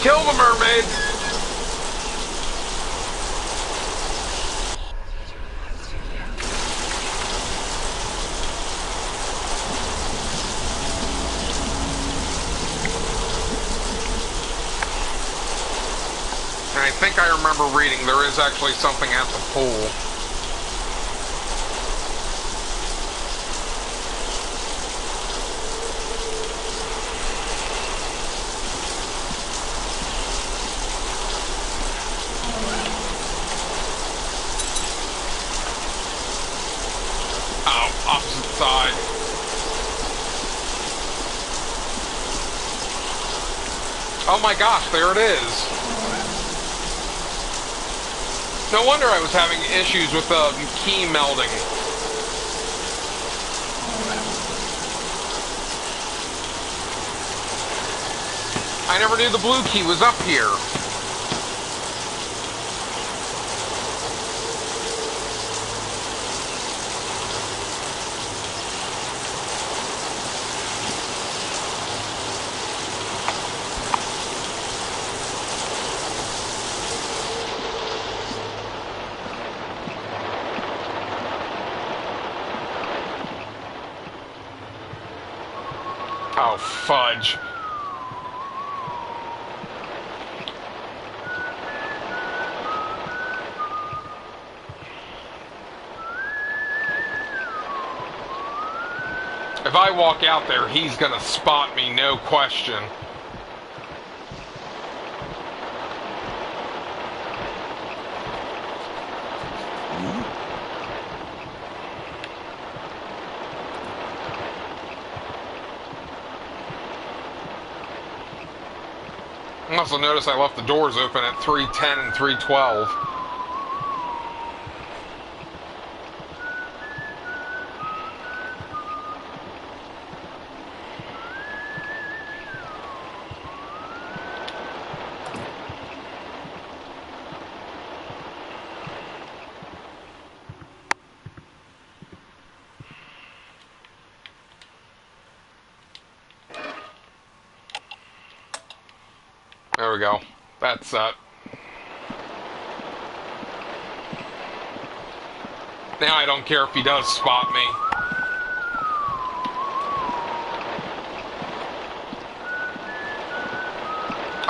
Kill the mermaid! And I think I remember reading there is actually something at the pool. Oh, opposite side. Oh my gosh, there it is. No wonder I was having issues with the key melding. I never knew the blue key was up here. Oh, fudge. If I walk out there, he's gonna spot me, no question. I also noticed I left the doors open at 310 and 312. There we go. That's set. Now I don't care if he does spot me.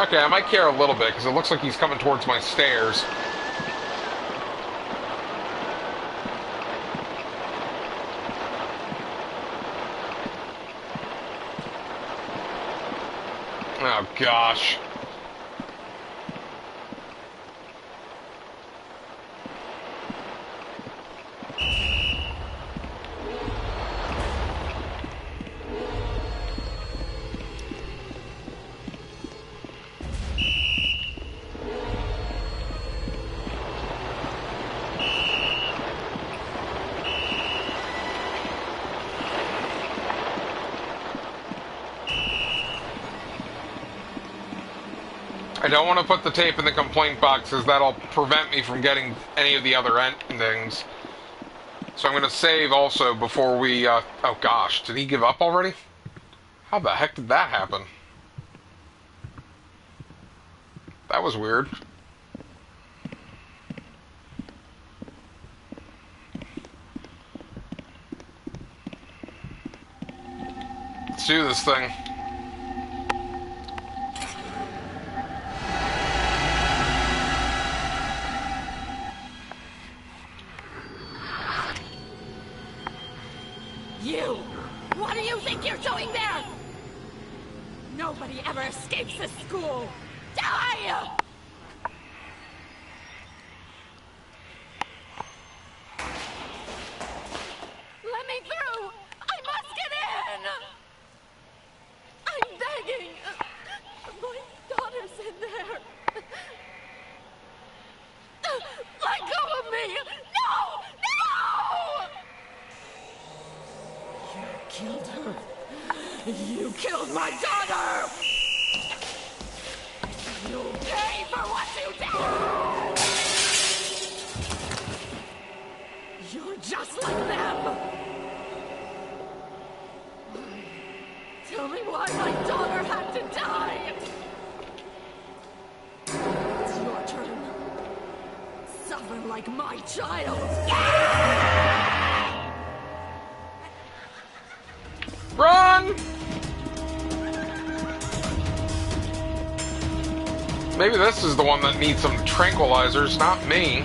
Okay, I might care a little bit, because it looks like he's coming towards my stairs. Oh, gosh. I don't want to put the tape in the complaint box, because that'll prevent me from getting any of the other endings. So I'm going to save also before we, oh gosh, did he give up already? How the heck did that happen? That was weird. Let's do this thing. You! What do you think you're doing there? Nobody ever escapes this school! Die! Let me through! I must get in! I'm begging! My daughter's in there! Let go of me! No! No! You killed her! You killed my daughter! You'll pay for what you did! You're just like them! Tell me why my daughter had to die! suffer like my child. Run! Maybe this is the one that needs some tranquilizers, not me.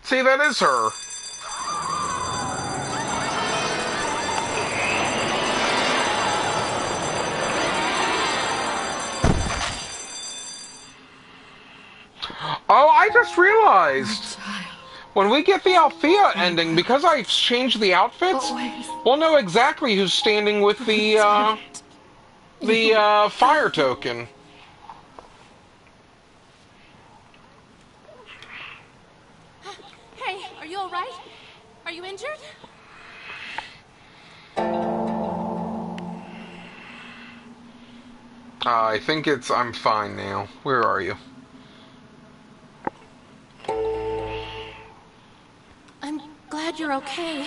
See, that is her. Oh, I just realized. When we get the Althea ending, because I've changed the outfits, we'll know exactly who's standing with the fire token. Hey, are you alright? Are you injured? I think I'm fine now. Where are you? I'm glad you're okay.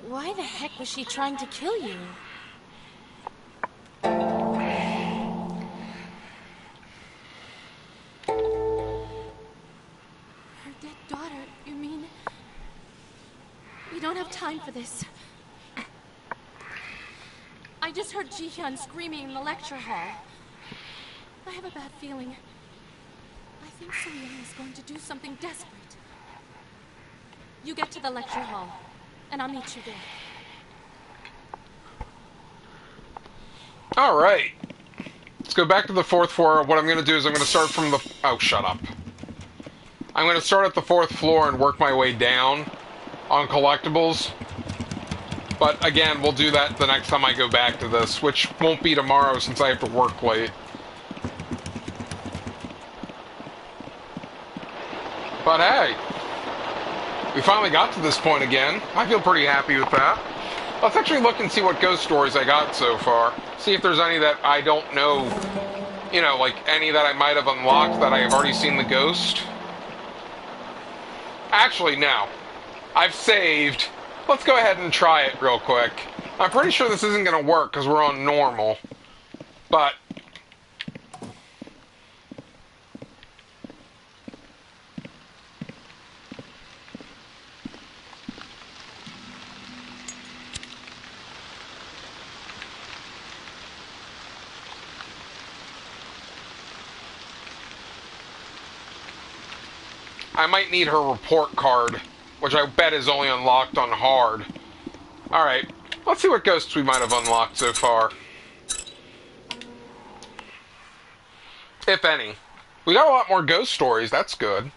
Why the heck was she trying to kill you? Her dead daughter, you mean? We don't have time for this. I just heard Ji-hyun screaming in the lecture hall. I have a bad feeling. I think So-young is going to do something desperate. You get to the lecture hall, and I'll meet you there. Alright. Let's go back to the 4th floor. What I'm going to do is I'm going to start from the... Oh, shut up. I'm going to start at the 4th floor and work my way down on collectibles. But again, we'll do that the next time I go back to this, which won't be tomorrow since I have to work late. But hey, we finally got to this point again. I feel pretty happy with that. Let's actually look and see what ghost stories I got so far. See if there's any that I don't know, you know, like any that I might have unlocked that I have already seen the ghost. Actually, no. I've saved. Let's go ahead and try it real quick. I'm pretty sure this isn't going to work because we're on normal. But I might need her report card, which I bet is only unlocked on hard. Alright, let's see what ghosts we might have unlocked so far. If any. We got a lot more ghost stories, that's good.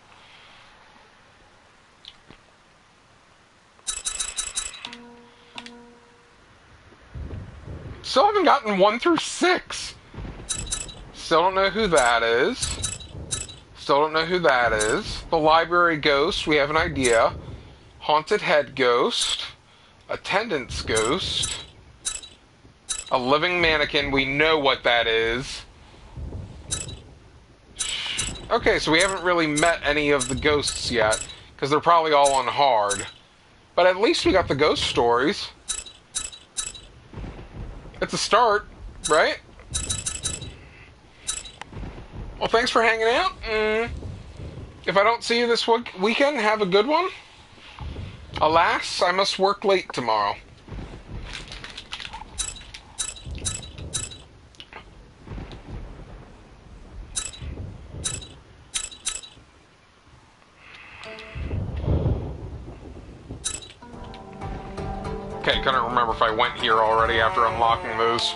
Still haven't gotten 1 through 6. Still don't know who that is. Still don't know who that is. The library ghost, we have an idea. Haunted head ghost. Attendance ghost. A living mannequin, we know what that is. Okay, so we haven't really met any of the ghosts yet, because they're probably all on hard. But at least we got the ghost stories. It's a start, right? Well, thanks for hanging out. If I don't see you this weekend, have a good one. Alas, I must work late tomorrow. Okay, couldn't remember if I went here already after unlocking those.